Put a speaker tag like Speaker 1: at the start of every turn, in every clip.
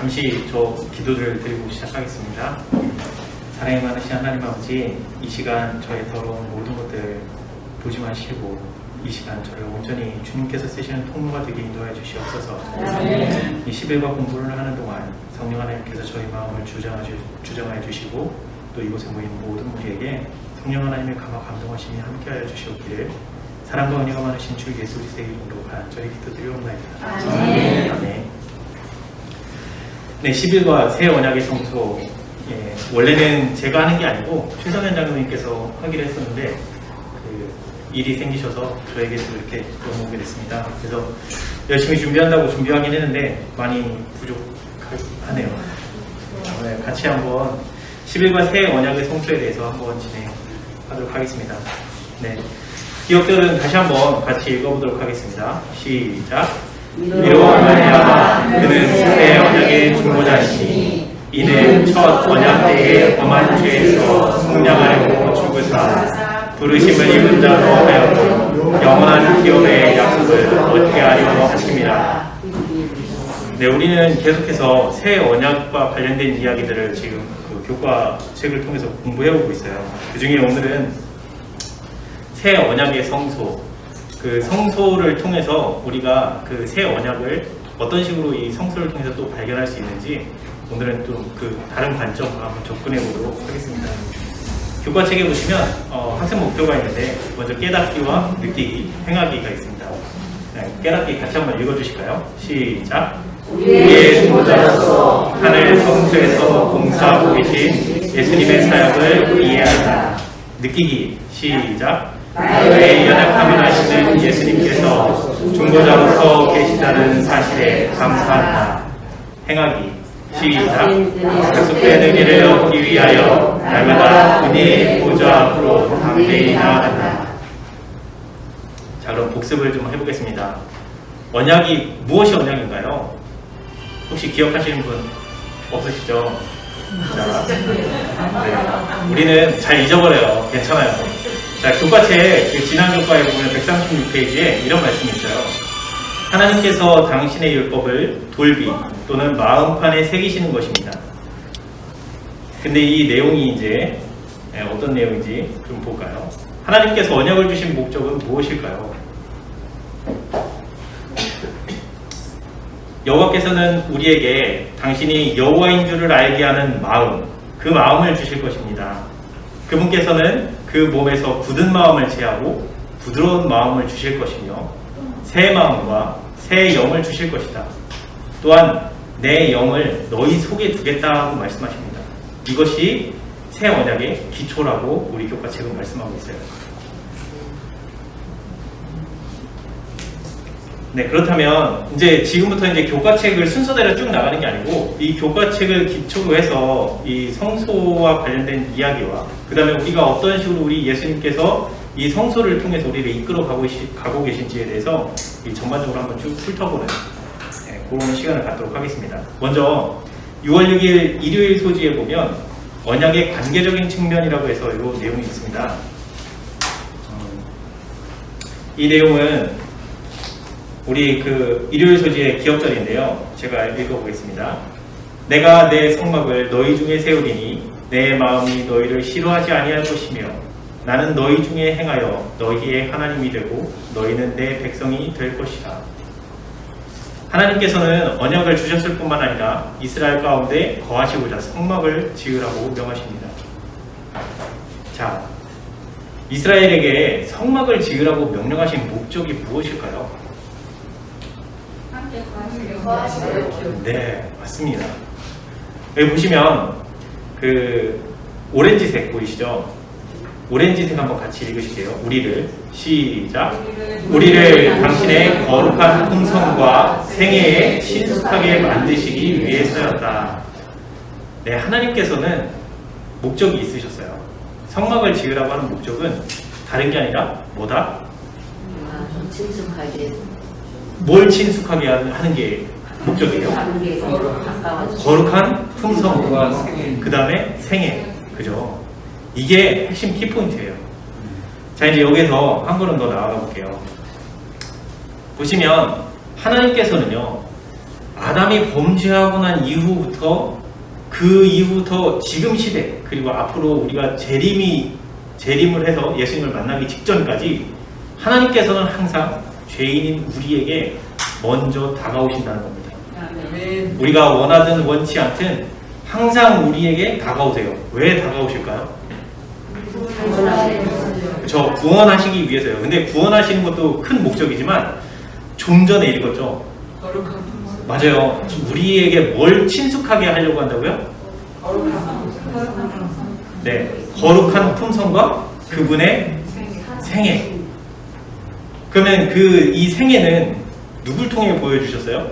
Speaker 1: 잠시 저 기도를 드리고 시작하겠습니다. 사랑이 많으신 하나님 아버지, 이 시간 저의 더러운 모든 것들 보지 마시고 이 시간 저를 온전히 주님께서 쓰시는 통로가 되게 인도하여 주시옵소서. 이 10일과 공부를 하는 동안 성령 하나님께서 저희 마음을 주장하여 주시고 또 이곳에 모인 모든 우리에게 성령 하나님의 감동하심이 함께하여 주시옵기를 사랑과 은혜가 많으신 주 예수 그리스도의 이름으로 간절히 기도드리옵나이다. 아멘. 네, 10일과 새 언약의 성소, 원래는 제가 하는 게 아니고 최성현 장로님께서 하기로 했었는데 일이 생기셔서 저에게도 이렇게 넘어오게 됐습니다. 그래서 열심히 준비한다고 준비하긴 했는데 많이 부족하네요. 같이 한번 10일과 새 언약의 성소에 대해서 한번 진행하도록 하겠습니다. 네, 기억들은 다시 한번 같이 읽어보도록 하겠습니다. 시작. 이로 말미암아 그는 새 언약의 중보자시니 이는 첫 언약 때의 엄한 죄에서 속량하여 죽으사 부르심을 입은 자로 하여 영원한 기업의 약속을 얻게 하려 하십니다. 네, 우리는 계속해서 새 언약과 관련된 이야기들을 지금 교과 책을 통해서 공부해오고 있어요. 그 중에 오늘은 새 언약의 성소, 그 성소를 통해서 우리가 그 새 언약을 어떤 식으로 이 성소를 통해서 또 발견할 수 있는지 오늘은 또 그 다른 관점으로 한번 접근해 보도록 하겠습니다. 교과책에 보시면 학습 목표가 있는데 먼저 깨닫기와 느끼기, 행하기가 있습니다. 네, 깨닫기 같이 한번 읽어주실까요? 시작. 우리의 중보자로서 하늘 성소에서 공사하고 계신 예수님의 사역을 이해한다. 느끼기. 시작. 나의 연약함을 아시는 예수님께서 중보자로서 계시다는 사실에 감사한다. 행하기. 시작. 약속된 의미를 얻기 위하여 날마다 그의 보좌 앞으로 담대히 나아간다. 자, 그럼 복습을 좀 해보겠습니다. 언약이 무엇이 언약인가요? 혹시 기억하시는 분 없으시죠? 자, 네. 우리는 잘 잊어버려요. 괜찮아요. 자, 교과책 지난 교과에 보면 136페이지에 이런 말씀이 있어요. 하나님께서 당신의 율법을 돌비 또는 마음판에 새기시는 것입니다. 근데 이 내용이 이제 어떤 내용인지 좀 볼까요? 하나님께서 언약을 주신 목적은 무엇일까요? 여호와께서는 우리에게 당신이 여호와인 줄을 알게 하는 마음, 그 마음을 주실 것입니다. 그분께서는 그 몸에서 굳은 마음을 제하고 부드러운 마음을 주실 것이며 새 마음과 새 영을 주실 것이다. 또한 내 영을 너희 속에 두겠다고 말씀하십니다. 이것이 새 언약의 기초라고 우리 교과책은 말씀하고 있어요. 네, 그렇다면 이제 지금부터 이제 교과책을 순서대로 쭉 나가는 게 아니고 이 교과책을 기초로 해서 이 성소와 관련된 이야기와 그 다음에 우리가 어떤 식으로 우리 예수님께서 이 성소를 통해서 우리를 이끌어 가고 계신지에 대해서 이 전반적으로 한번 쭉 훑어보는 그런 시간을 갖도록 하겠습니다. 먼저 6월 6일 일요일 소지에 보면 언약의 관계적인 측면이라고 해서 이 내용이 있습니다. 이 내용은 우리 그 일요일 소지의 기억절인데요. 제가 읽어보겠습니다. 내가 내 성막을 너희 중에 세우리니 내 마음이 너희를 싫어하지 아니할 것이며 나는 너희 중에 행하여 너희의 하나님이 되고 너희는 내 백성이 될 것이다. 하나님께서는 언약을 주셨을 뿐만 아니라 이스라엘 가운데 거하시고자 성막을 지으라고 명하십니다. 자, 이스라엘에게 성막을 지으라고 명령하신 목적이 무엇일까요? 네, 맞습니다. 여기 보시면 그 오렌지색 보이시죠? 오렌지색 한번 같이 읽으실게요. 우리를 시작. 우리를 당신의 거룩한 풍성과 생애에 친숙하게 만드시기 위해서였다. 네, 하나님께서는 목적이 있으셨어요. 성막을 지으라고 하는 목적은 다른 게 아니라 뭐다?
Speaker 2: 친숙하게.
Speaker 1: 뭘 친숙하게 하는 게 목적이에요? 거룩한 풍성과 그 다음에 생애. 그죠? 이게 핵심 키포인트예요. 자, 이제 여기서 한 걸음 더 나아가 볼게요. 보시면 하나님께서는요 아담이 범죄하고 난 이후부터 그 이후부터 지금 시대 그리고 앞으로 우리가 재림을 해서 예수님을 만나기 직전까지 하나님께서는 항상 죄인인 우리에게 먼저 다가오신다는 겁니다. 우리가 원하든 원치 않든 항상 우리에게 다가오세요. 왜 다가오실까요? 그렇죠. 구원하시기 위해서요. 근데 구원하시는 것도 큰 목적이지만 좀 전에 읽었죠. 맞아요. 우리에게 뭘 친숙하게 하려고 한다고요? 네, 거룩한 품성과 그분의 생애. 그러면 이 생애는 누굴 통해 보여주셨어요?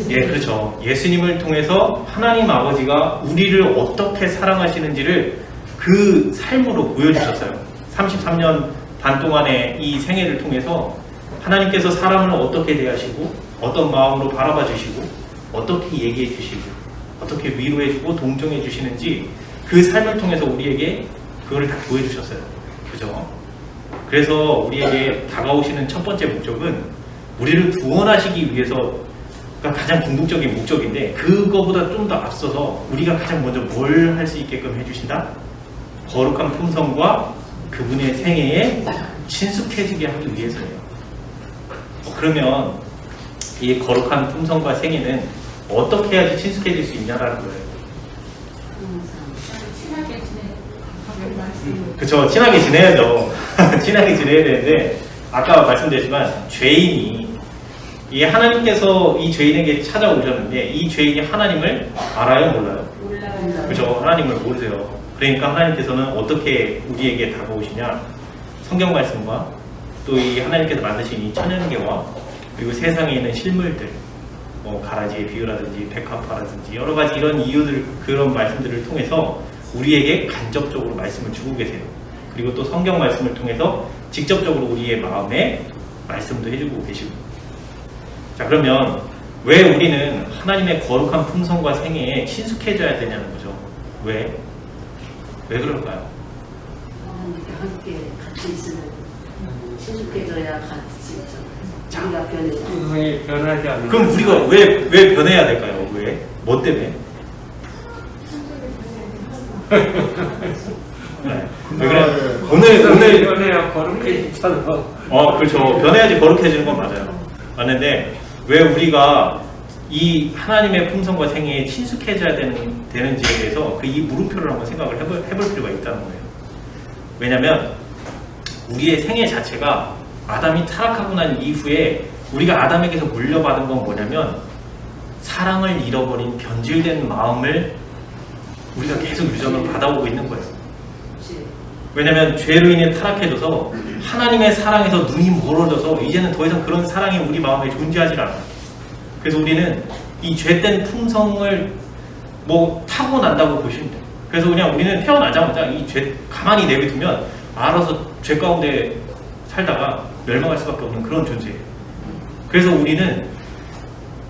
Speaker 1: 예, 그렇죠. 예수님을 통해서 하나님 아버지가 우리를 어떻게 사랑하시는지를 그 삶으로 보여주셨어요. 33년 반 동안의 이 생애를 통해서 하나님께서 사람을 어떻게 대하시고 어떤 마음으로 바라봐 주시고 어떻게 얘기해 주시고 어떻게 위로해 주고 동정해 주시는지 그 삶을 통해서 우리에게 그걸 다 보여주셨어요. 그죠? 그래서 우리에게 다가오시는 첫 번째 목적은 우리를 구원하시기 위해서가 가장 궁극적인 목적인데 그거보다 좀 더 앞서서 우리가 가장 먼저 뭘 할 수 있게끔 해주신다? 거룩한 품성과 그분의 생애에 친숙해지게 하기 위해서예요. 그러면 이 거룩한 품성과 생애는 어떻게 해야지 친숙해질 수 있냐라는 거예요. 그쵸, 친하게 지내야죠. 친하게 지내야 되는데 아까 말씀드렸지만 죄인이 이 하나님께서 이 죄인에게 찾아오셨는데 이 죄인이 하나님을 알아요? 몰라요? 몰라요. 그죠, 하나님을 모르세요. 그러니까 하나님께서는 어떻게 우리에게 다가오시냐, 성경 말씀과 또 이 하나님께서 만드신 이 천연계와 그리고 세상에 있는 실물들, 가라지의 비유라든지 백합화라든지 여러 가지 이런 이유들, 그런 말씀들을 통해서 우리에게 간접적으로 말씀을 주고 계세요. 그리고 또 성경 말씀을 통해서 직접적으로 우리의 마음에 말씀도 해주고 계시고. 자, 그러면 왜 우리는 하나님의 거룩한 품성과 생애에 친숙해져야 되냐는 거죠. 왜 그럴까요?
Speaker 2: 함께 같이 있으면 친숙해져야 같이 있죠. 우리가 변해요.
Speaker 3: 세상이 변하지 않는.
Speaker 1: 그럼 우리가 왜 변해야 될까요? 왜? 뭐 때문에? 네. 왜 그래? 오늘
Speaker 3: 변해야 거룩해지잖아.
Speaker 1: 그렇죠. 변해야지 거룩해지는 건 맞아요. 맞는데 왜 우리가 이 하나님의 품성과 생애에 친숙해져야 되는지에 대해서 이 물음표를 한번 생각을 해볼 필요가 있다는 거예요. 왜냐면 우리의 생애 자체가 아담이 타락하고 난 이후에 우리가 아담에게서 물려받은 건 뭐냐면 사랑을 잃어버린 변질된 마음을 우리가 계속 유전으로 받아오고 있는 거예요. 왜냐면 죄로 인해 타락해져서 하나님의 사랑에서 눈이 멀어져서 이제는 더 이상 그런 사랑이 우리 마음에 존재하지 않아요. 그래서 우리는 이 죄된 품성을 타고난다고 보시면 돼요. 그래서 그냥 우리는 태어나자마자 이 죄 가만히 내비두면 알아서 죄 가운데 살다가 멸망할 수밖에 없는 그런 존재예요. 그래서 우리는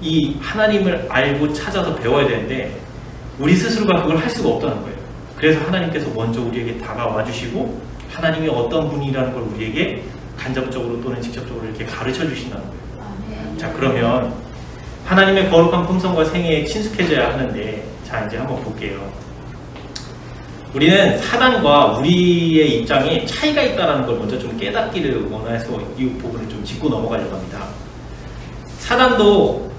Speaker 1: 이 하나님을 알고 찾아서 배워야 되는데 우리 스스로가 그걸 할 수가 없다는 거예요. 그래서 하나님께서 먼저 우리에게 다가와 주시고 하나님이 어떤 분이라는 걸 우리에게 간접적으로 또는 직접적으로 이렇게 가르쳐 주신다는 거예요. 자, 그러면 하나님의 거룩한 품성과 생애에 친숙해져야 하는데, 자, 이제 한번 볼게요. 우리는 사단과 우리의 입장에 차이가 있다는 걸 먼저 좀 깨닫기를 원해서 이 부분을 좀 짚고 넘어가려고 합니다. 사단도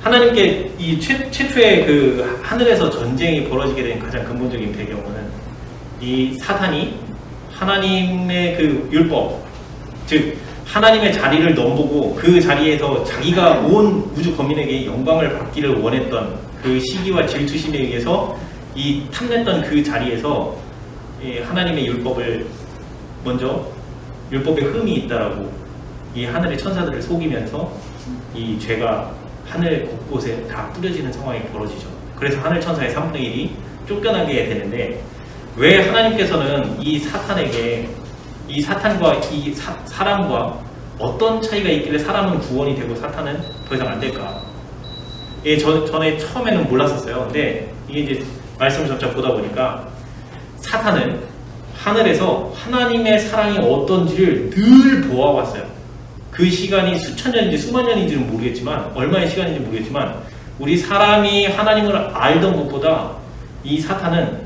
Speaker 1: 하나님께 이 최초의 그 하늘에서 전쟁이 벌어지게 된 가장 근본적인 배경은 이 사탄이 하나님의 그 율법, 즉 하나님의 자리를 넘보고 그 자리에서 자기가 온 우주 거민에게 영광을 받기를 원했던 그 시기와 질투심에 의해서 이 탐냈던 그 자리에서 하나님의 율법을 먼저 율법에 흠이 있다라고 이 하늘의 천사들을 속이면서 이 죄가 하늘 곳곳에 다 뿌려지는 상황이 벌어지죠. 그래서 하늘 천사의 3분의 1이 쫓겨나게 되는데 왜 하나님께서는 이 사탄에게 이 사탄과 이 사람과 어떤 차이가 있길래 사람은 구원이 되고 사탄은 더 이상 안 될까? 전에 처음에는 몰랐었어요. 근데 이게 이제 말씀을 점차 보다 보니까 사탄은 하늘에서 하나님의 사랑이 어떤지를 늘 보아왔어요. 그 시간이 수천 년인지 수만 년인지는 모르겠지만 얼마의 시간인지 모르겠지만 우리 사람이 하나님을 알던 것보다 이 사탄은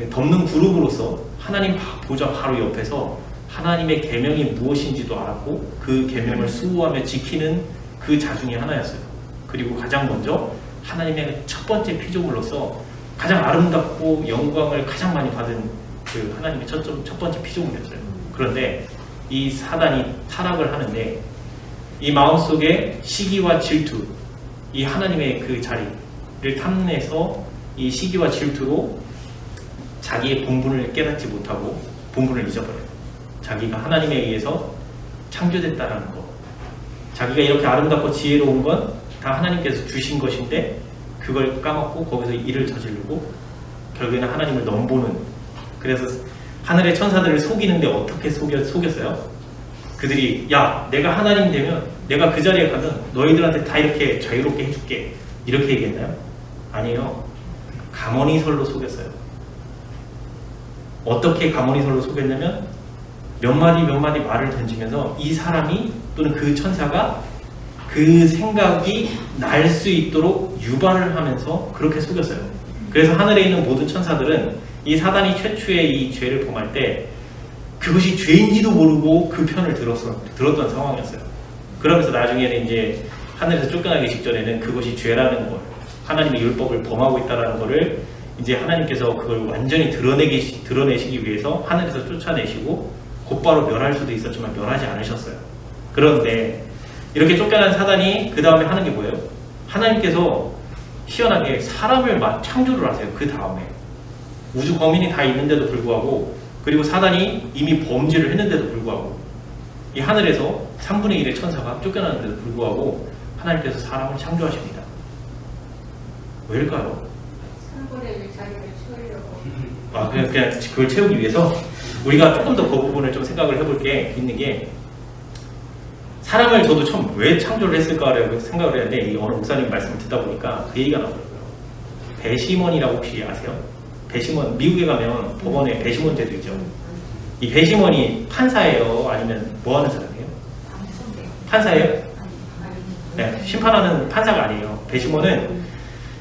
Speaker 1: 덮는 그룹으로서 하나님 보좌 바로 옆에서 하나님의 계명이 무엇인지도 알았고 그 계명을 수호하며 지키는 그 자 중에 하나였어요. 그리고 가장 먼저 하나님의 첫 번째 피조물로서 가장 아름답고 영광을 가장 많이 받은 그 하나님의 첫 번째 피조물이었어요. 그런데 이 사단이 타락을 하는데 이 마음속에 시기와 질투, 이 하나님의 그 자리를 탐내서 이 시기와 질투로 자기의 본분을 깨닫지 못하고 본분을 잊어버려요. 자기가 하나님에 의해서 창조됐다라는 거, 자기가 이렇게 아름답고 지혜로운 건 다 하나님께서 주신 것인데 그걸 까먹고 거기서 일을 저지르고 결국에는 하나님을 넘보는, 그래서 하늘의 천사들을 속이는데 어떻게 속였어요? 그들이 야 내가 하나님 되면 내가 그 자리에 가면 너희들한테 다 이렇게 자유롭게 해줄게 이렇게 얘기했나요? 아니에요. 가모니설로 속였어요. 어떻게 가모니설로 속였냐면 몇 마디 말을 던지면서 이 사람이 또는 그 천사가 그 생각이 날 수 있도록 유발을 하면서 그렇게 속였어요. 그래서 하늘에 있는 모든 천사들은 이 사단이 최초의 이 죄를 범할 때 그것이 죄인지도 모르고 그 편을 들었던 상황이었어요. 그러면서 나중에는 이제 하늘에서 쫓겨나기 직전에는 그것이 죄라는 걸, 하나님의 율법을 범하고 있다는 것을 이제 하나님께서 그걸 완전히 드러내시기 위해서 하늘에서 쫓아내시고 곧바로 멸할 수도 있었지만 멸하지 않으셨어요. 그런데 이렇게 쫓겨난 사단이 그 다음에 하는 게 뭐예요? 하나님께서 희한하게 사람을 창조를 하세요. 그 다음에 우주 범인이 다 있는데도 불구하고, 그리고 사단이 이미 범죄를 했는데도 불구하고 이 하늘에서 3분의 1의 천사가 쫓겨나는데도 불구하고 하나님께서 사람을 창조하십니다. 왜일까요?
Speaker 4: 3분의 1 자리를 채우려고.
Speaker 1: 그냥 그걸 채우기 위해서 우리가 조금 더 그 부분을 좀 생각을 해볼 게 있는 게, 사람을 저도 처음 왜 창조를 했을까라고 생각을 했는데 이 어느 목사님 말씀을 듣다 보니까 그 얘기가 나오더라고요. 배심원이라고 혹시 아세요? 배심원, 미국에 가면 법원에 배심원제도 있죠. 이 배심원이 판사예요? 아니면 뭐 하는 사람이에요? 판사예요? 네, 심판하는 판사가 아니에요. 배심원은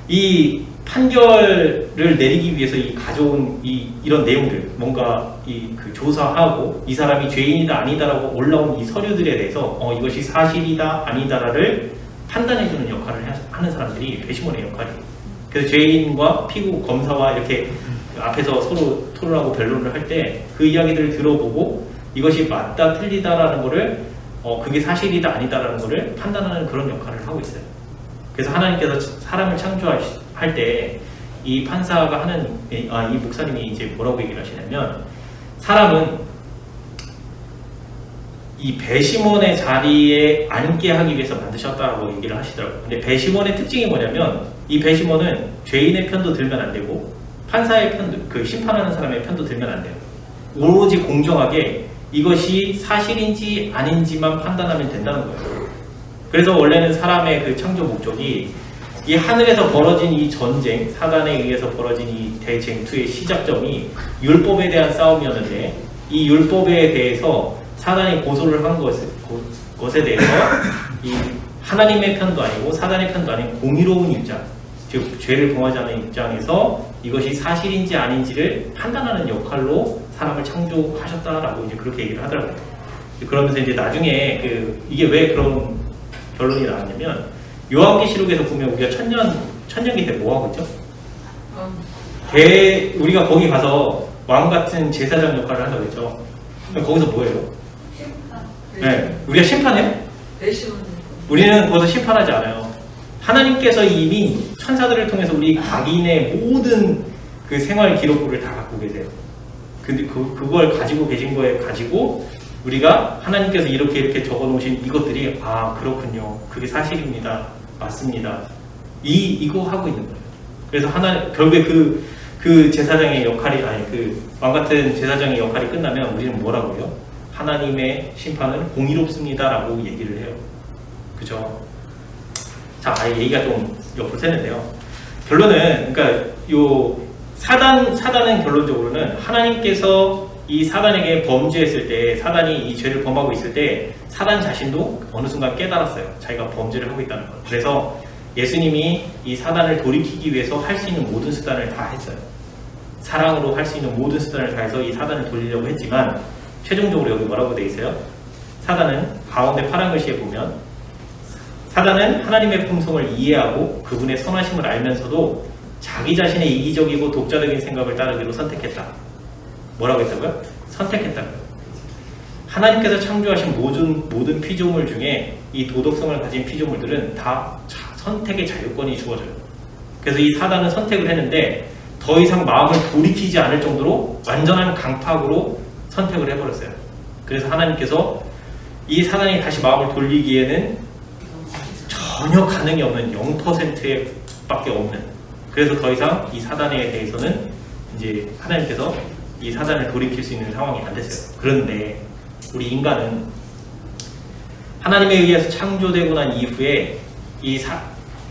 Speaker 1: 이 판결을 내리기 위해서 이 가져온 이런 내용들, 뭔가 그 조사하고 이 사람이 죄인이다 아니다라고 올라온 이 서류들에 대해서 이것이 사실이다 아니다를 판단해주는 역할을 하는 사람들이 배심원의 역할이에요. 그래서 죄인과 피고 검사와 이렇게 앞에서 서로 토론하고 변론을 할 때 그 이야기들을 들어보고 이것이 맞다 틀리다라는 거를 그게 사실이다 아니다라는 거를 판단하는 그런 역할을 하고 있어요. 그래서 하나님께서 사람을 창조할 때 이 판사가 하는 이 목사님이 이제 뭐라고 얘기를 하시냐면, 사람은 이 배심원의 자리에 앉게 하기 위해서 만드셨다라고 얘기를 하시더라고요. 근데 배심원의 특징이 뭐냐면 이 배심원은 죄인의 편도 들면 안 되고 판사의 편도, 그 심판하는 사람의 편도 들면 안 돼요. 오로지 공정하게 이것이 사실인지 아닌지만 판단하면 된다는 거예요. 그래서 원래는 사람의 그 창조 목적이 이 하늘에서 벌어진 이 전쟁, 사단에 의해서 벌어진 이 대쟁투의 시작점이 율법에 대한 싸움이었는데, 이 율법에 대해서 사단이 고소를 한 것에 대해서 이 하나님의 편도 아니고 사단의 편도 아닌 공의로운 입장, 즉 죄를 범하지 않은 입장에서 이것이 사실인지 아닌지를 판단하는 역할로 사람을 창조하셨다라고 이제 그렇게 얘기를 하더라고요. 그러면서 이제 나중에 이게 왜 그런 결론이 나왔냐면, 요한계시록에서 보면 우리가 천년기 때 뭐 하고 있죠? 우리가 거기 가서 왕 같은 제사장 역할을 한다고 했죠. 거기서 뭐예요?
Speaker 4: 심판.
Speaker 1: 네, 우리가 심판해요?
Speaker 2: 배심원.
Speaker 1: 우리는 거기서 심판하지 않아요. 하나님께서 이미 천사들을 통해서 우리 각인의 모든 그 생활 기록부를 다 갖고 계세요. 근데 그걸 가지고 계신 거에 가지고 우리가 하나님께서 이렇게 적어 놓으신 이것들이 그렇군요. 그게 사실입니다. 맞습니다. 이거 하고 있는 거예요. 그래서 결국에 그 제사장의 역할이, 왕 같은 제사장의 역할이 끝나면 우리는 뭐라고 해요? 하나님의 심판은 공의롭습니다라고 얘기를 해요. 그죠? 자, 얘기가 좀 옆으로 새는데요. 결론은, 그러니까 사단은 결론적으로는 하나님께서 이 사단에게 범죄했을 때, 사단이 이 죄를 범하고 있을 때 사단 자신도 어느 순간 깨달았어요. 자기가 범죄를 하고 있다는 걸. 그래서 예수님이 이 사단을 돌이키기 위해서 할 수 있는 모든 수단을 다 했어요. 사랑으로 할 수 있는 모든 수단을 다해서 이 사단을 돌리려고 했지만 최종적으로 여기 뭐라고 돼 있어요? 사단은 가운데 파란 글씨에 보면 사단은 하나님의 품성을 이해하고 그분의 선하심을 알면서도 자기 자신의 이기적이고 독자적인 생각을 따르기로 선택했다. 뭐라고 했다고요? 선택했다고요. 하나님께서 창조하신 모든 피조물 중에 이 도덕성을 가진 피조물들은 다 선택의 자유권이 주어져요. 그래서 이 사단은 선택을 했는데 더 이상 마음을 돌이키지 않을 정도로 완전한 강팍으로 선택을 해버렸어요. 그래서 하나님께서 이 사단이 다시 마음을 돌리기에는 전혀 가능이 없는 0%에 밖에 없는, 그래서 더 이상 이 사단에 대해서는 이제 하나님께서 이 사단을 돌이킬 수 있는 상황이 안 됐어요. 그런데 우리 인간은 하나님에 의해서 창조되고 난 이후에 이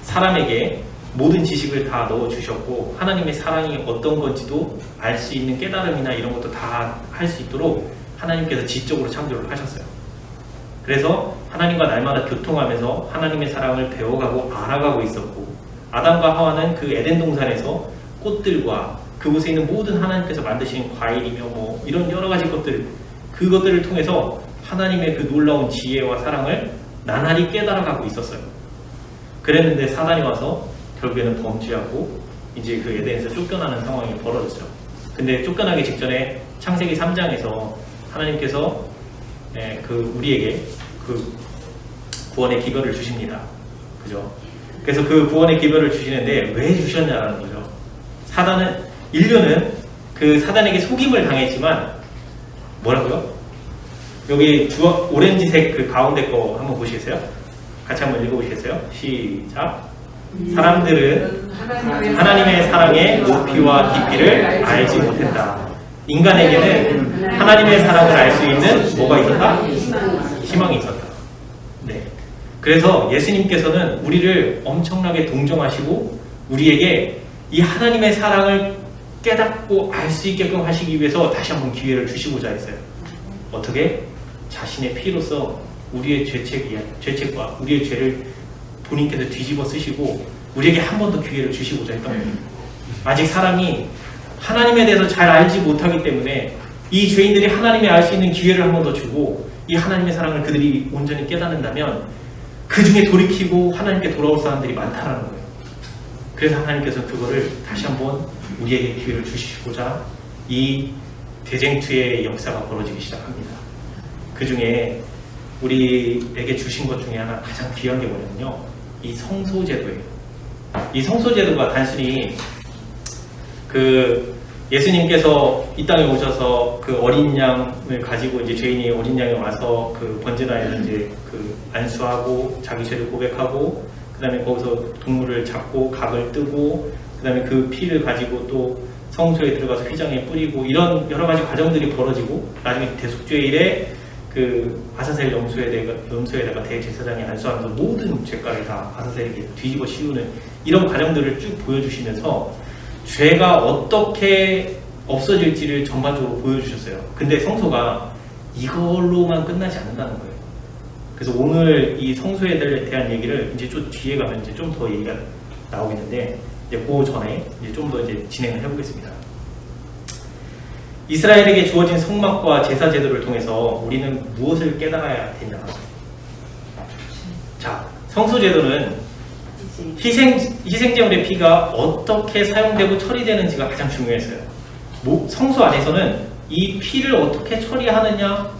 Speaker 1: 사람에게 모든 지식을 다 넣어주셨고 하나님의 사랑이 어떤 건지도 알 수 있는 깨달음이나 이런 것도 다 할 수 있도록 하나님께서 지적으로 창조를 하셨어요. 그래서 하나님과 날마다 교통하면서 하나님의 사랑을 배워가고 알아가고 있었고, 아담과 하와는 그 에덴 동산에서 꽃들과 그곳에 있는 모든 하나님께서 만드신 과일이며 뭐 이런 여러 가지 것들, 그것들을 통해서 하나님의 그 놀라운 지혜와 사랑을 나날이 깨달아가고 있었어요. 그랬는데 사단이 와서 결국에는 범죄하고 이제 그 에덴에서 쫓겨나는 상황이 벌어졌죠. 근데 쫓겨나기 직전에 창세기 3장에서 하나님께서 우리에게 그 구원의 기별을 주십니다. 그죠? 그래서 그 구원의 기별을 주시는데 왜 주셨냐라는 거죠. 인류는 그 사단에게 속임을 당했지만 뭐라고요? 여기 오렌지색 그 가운데 거 한번 보시겠어요? 같이 한번 읽어보시겠어요? 시작. 사람들은 하나님의 사랑의 높이와 깊이를 알지 못했다. 인간에게는 하나님의 사랑을 알 수 있는 뭐가 있었다? 희망이 있었다. 네. 그래서 예수님께서는 우리를 엄청나게 동정하시고 우리에게 이 하나님의 사랑을 깨닫고 알 수 있게끔 하시기 위해서 다시 한번 기회를 주시고자 했어요. 어떻게? 자신의 피로써 우리의 죄책과 우리의 죄를 본인께서 뒤집어 쓰시고 우리에게 한 번 더 기회를 주시고자 했던 거예요. 아직 사람이 하나님에 대해서 잘 알지 못하기 때문에 이 죄인들이 하나님이 알 수 있는 기회를 한 번 더 주고 이 하나님의 사랑을 그들이 온전히 깨닫는다면 그 중에 돌이키고 하나님께 돌아올 사람들이 많다라는 거예요. 그래서 하나님께서 그거를 다시 한번 우리에게 기회를 주시고자 이 대쟁투의 역사가 벌어지기 시작합니다. 그 중에 우리에게 주신 것 중에 하나 가장 귀한 게 뭐냐면요, 이 성소제도예요. 이 성소제도가 단순히 그 예수님께서 이 땅에 오셔서 그 어린 양을 가지고 이제 죄인이 어린 양이 와서 그 번제단에서 이제 그 안수하고 자기 죄를 고백하고 그다음에 거기서 동물을 잡고 각을 뜨고 그다음에 그 피를 가지고 또 성소에 들어가서 휘장에 뿌리고 이런 여러 가지 과정들이 벌어지고 나중에 대속죄일에 그 아사셀 염소에다가 대제사장이 안수하면서 모든 죄가를 다 아사셀에게 뒤집어 씌우는 이런 과정들을 쭉 보여주시면서 죄가 어떻게 없어질지를 전반적으로 보여주셨어요. 근데 성소가 이걸로만 끝나지 않는다는 거예요. 그래서 오늘 이 성소에 대한 얘기를 이제 좀 뒤에 가면 이제 좀 더 얘기가 나오겠는데 이제 그 전에 이제 좀 더 이제 진행을 해보겠습니다. 이스라엘에게 주어진 성막과 제사 제도를 통해서 우리는 무엇을 깨달아야 되냐? 자, 성소 제도는 희생제물의 피가 어떻게 사용되고 처리되는지가 가장 중요했어요. 성소 안에서는 이 피를 어떻게 처리하느냐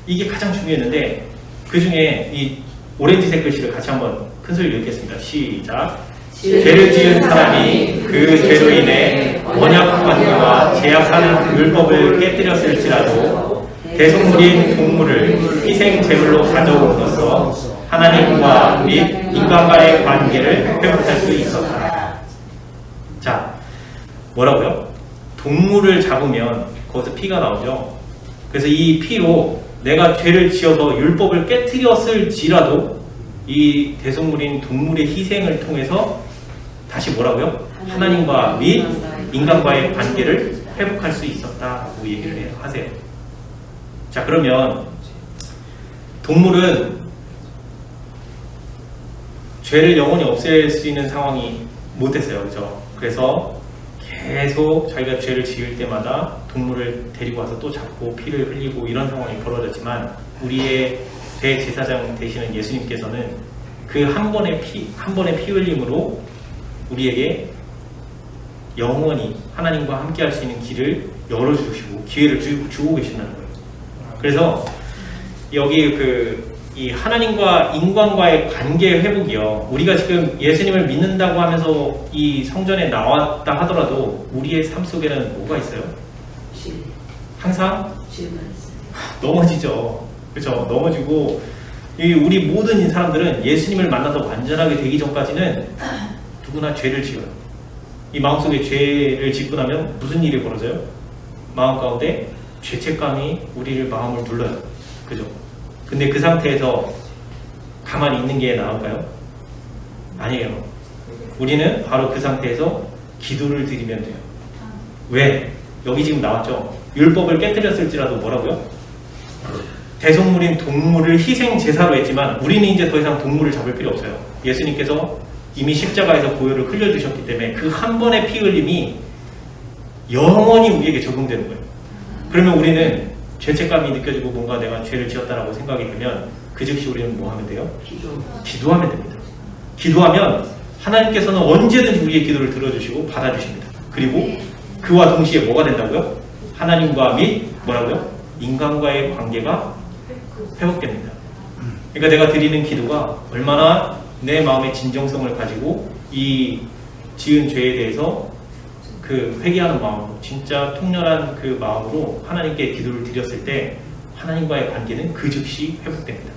Speaker 1: 이게 가장 중요했는데 그 중에 이 오렌지색 글씨를 같이 한번 큰 소리로 읽겠습니다. 시작. 죄를 지은 사람이 그 죄로 인해 언약 관계와 제약하는 율법을 깨뜨렸을지라도 대속물인 동물을 희생 제물로 가져옴으로써 하나님과 및 인간과의 관계를 회복할 수 있었다. 자, 뭐라고요? 동물을 잡으면 거기서 피가 나오죠. 그래서 이 피로 내가 죄를 지어서 율법을 깨뜨렸을지라도 이 대속물인 동물의 희생을 통해서 다시 뭐라고요? 하나님과 및 인간과의 관계를 회복할 수 있었다고 얘기를 하세요. 자, 그러면 동물은 죄를 영원히 없앨 수 있는 상황이 못 됐어요. 그죠? 그래서 계속 자기가 죄를 지을 때마다 동물을 데리고 와서 또 잡고 피를 흘리고 이런 상황이 벌어졌지만 우리의 대제사장 되시는 예수님께서는 그 한 번의 피 흘림으로 우리에게 영원히 하나님과 함께 할 수 있는 길을 열어주시고 기회를 주고 계신다는 거예요. 그래서 여기 이 하나님과 인간과의 관계 회복이요. 우리가 지금 예수님을 믿는다고 하면서 이 성전에 나왔다 하더라도 우리의 삶 속에는 뭐가 있어요? 항상
Speaker 2: 죄만 있어요.
Speaker 1: 넘어지죠. 그렇죠? 넘어지고 우리 모든 사람들은 예수님을 만나서 완전하게 되기 전까지는 누구나 죄를 지어요. 이 마음속에 죄를 짓고 나면 무슨 일이 벌어져요? 마음 가운데 죄책감이 우리를 마음을 눌러요. 그죠? 근데 그 상태에서 가만히 있는 게 나을까요? 아니에요. 우리는 바로 그 상태에서 기도를 드리면 돼요. 왜? 여기 지금 나왔죠? 율법을 깨뜨렸을지라도 뭐라고요? 대속물인 동물을 희생 제사로 했지만 우리는 이제 더 이상 동물을 잡을 필요 없어요. 예수님께서 이미 십자가에서 보혈을 흘려주셨기 때문에 그 한 번의 피 흘림이 영원히 우리에게 적용되는 거예요. 그러면 우리는 죄책감이 느껴지고 뭔가 내가 죄를 지었다라고 생각이 들면 그 즉시 우리는 뭐 하면 돼요? 기도하면 됩니다. 기도하면 하나님께서는 언제든지 우리의 기도를 들어주시고 받아주십니다. 그리고 그와 동시에 뭐가 된다고요? 하나님과 및 뭐라고요? 인간과의 관계가 회복됩니다. 그러니까 내가 드리는 기도가 얼마나 내 마음의 진정성을 가지고 이 지은 죄에 대해서 그 회개하는 마음으로 진짜 통렬한 그 마음으로 하나님께 기도를 드렸을 때 하나님과의 관계는 그 즉시 회복됩니다.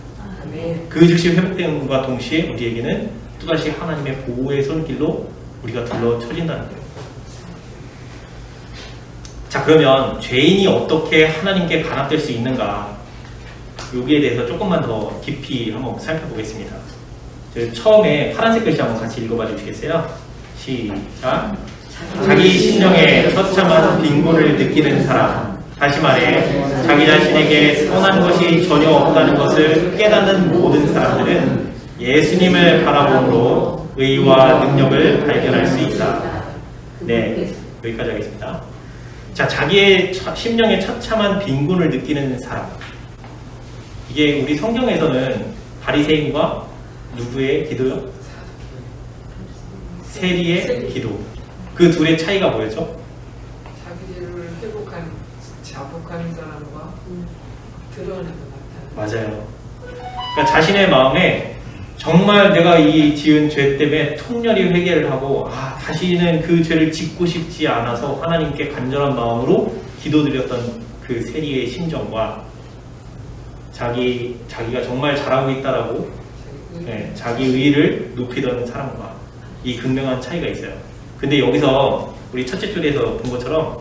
Speaker 1: 그 즉시 회복됨과 동시에 우리에게는 또다시 하나님의 보호의 손길로 우리가 둘러쳐진다는 거예요. 자, 그러면 죄인이 어떻게 하나님께 간합될 수 있는가, 여기에 대해서 조금만 더 깊이 한번 살펴보겠습니다. 처음에 파란색 글씨 한번 같이 읽어봐 주시겠어요? 시작. 자기 심령에 처참한 빈곤을 느끼는 사람, 다시 말해 자기 자신에게 선한 것이 전혀 없다는 것을 깨닫는 모든 사람들은 예수님을 바라봄으로 의와 능력을 발견할 수 있다. 네, 여기까지 하겠습니다. 자, 자기의 심령에 처참한 빈곤을 느끼는 사람, 이게 우리 성경에서는 바리새인과 누구의 기도요? 세리의 기도. 그 둘의 차이가 뭐였죠?
Speaker 5: 자기를 자복하는 사람과 드러내는 것 같아요.
Speaker 1: 맞아요. 그러니까 자신의 마음에 정말 내가 이 지은 죄 때문에 통렬히 회개를 하고 다시는 그 죄를 짓고 싶지 않아서 하나님께 간절한 마음으로 기도드렸던 그 세리의 심정과 자기가 정말 잘하고 있다라고 자기 의의를 높이던 사람과 이 극명한 차이가 있어요. 근데 여기서 우리 첫째 줄에서 본 것처럼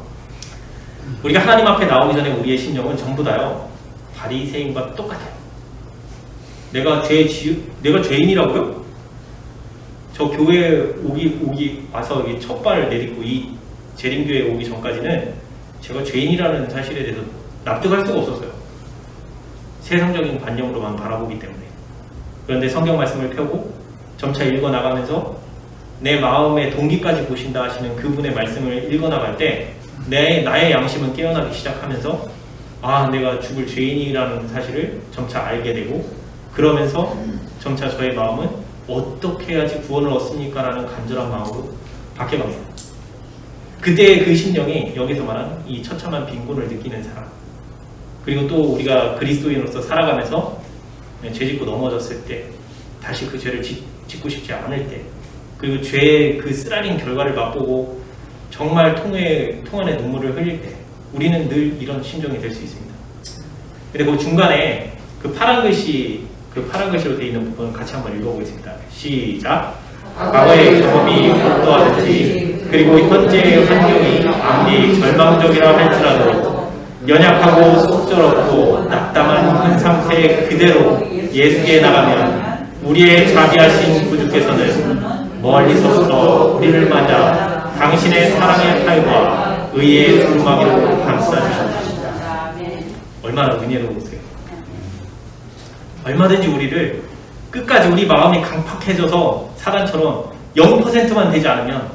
Speaker 1: 우리가 하나님 앞에 나오기 전에 우리의 심령은 전부 다요 바리새인과 똑같아요. 내가 죄인이라고요? 저 교회에 오기 와서 첫 발을 내딛고 이 재림교회에 오기 전까지는 제가 죄인이라는 사실에 대해서 납득할 수가 없었어요. 세상적인 관념으로만 바라보기 때문에. 그런데 성경 말씀을 펴고 점차 읽어나가면서 내 마음의 동기까지 보신다 하시는 그분의 말씀을 읽어나갈 때 나의 양심은 깨어나기 시작하면서 내가 죽을 죄인이라는 사실을 점차 알게 되고, 그러면서 점차 저의 마음은 어떻게 해야지 구원을 얻습니까? 라는 간절한 마음으로 바뀌어갑니다. 그때의 그 심령이 여기서 말하는 이 처참한 빈곤을 느끼는 사람, 그리고 또 우리가 그리스도인으로서 살아가면서 죄짓고 넘어졌을 때 다시 그 죄를 짓고 싶지 않을 때, 그리고 죄의 그 쓰라린 결과를 맛보고 정말 통안의 눈물을 흘릴 때 우리는 늘 이런 심정이 될 수 있습니다. 근데 그 중간에 그 파란 글씨로 되어 있는 부분 같이 한번 읽어보겠습니다. 시작. 과거의 경험이 어떠하든지 그리고 현재의 환경이 아무리 절망적이라 할지라도 연약하고 속절없고 낙담한 현 상태 그대로 예수께 나가면 우리의 자비하신 구주께서는 멀리서부터 우리를 맞아 당신의 사랑의 팔과 의의 두루마기로 감싸주신다. 얼마나 은혜로우세요. 얼마든지 우리를 끝까지 우리 마음이 강팍해져서 사단처럼 0%만 되지 않으면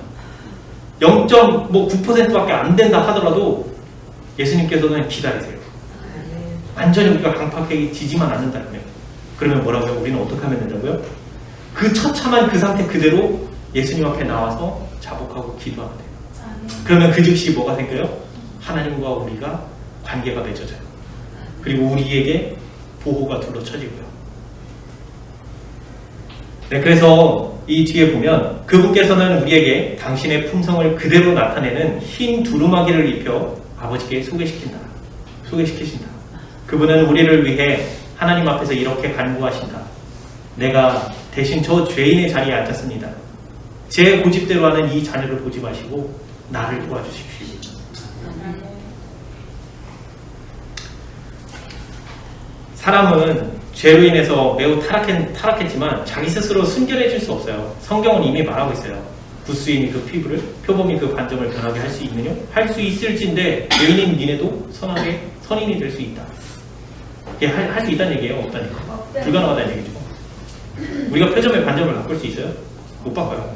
Speaker 1: 0.9%밖에 안 된다 하더라도 예수님께서는 기다리세요. 완전히 우리가 강팍해지지만 않는다면 그러면 뭐라고요? 우리는 어떻게 하면 된다고요? 그 처참한 그 상태 그대로 예수님 앞에 나와서 자복하고 기도하면 돼요. 그러면 그 즉시 뭐가 생겨요? 하나님과 우리가 관계가 맺어져요. 그리고 우리에게 보호가 둘러쳐지고요. 네, 그래서 이 뒤에 보면 그분께서는 우리에게 당신의 품성을 그대로 나타내는 흰 두루마기를 입혀 아버지께 소개시킨다. 소개시키신다. 그분은 우리를 위해 하나님 앞에서 이렇게 간구하신다. 내가 대신 저 죄인의 자리에 앉았습니다. 제 고집대로 하는 이 자녀를 보지 마시고 나를 도와주십시오. 사람은 죄로 인해서 매우 타락했지만 자기 스스로 순결해질 수 없어요. 성경은 이미 말하고 있어요. 구스인이 그 피부를, 표범이 그 반점을 변하게 할 수 있느냐? 할 수 있을진데 죄인인 니네도 선인이 될 수 있다. 이게 할 수 있다는 얘기예요? 없다는 얘기예요? 불가능하다는 얘기죠. 우리가 표점의 반점을 바꿀 수 있어요? 못 바꿔요.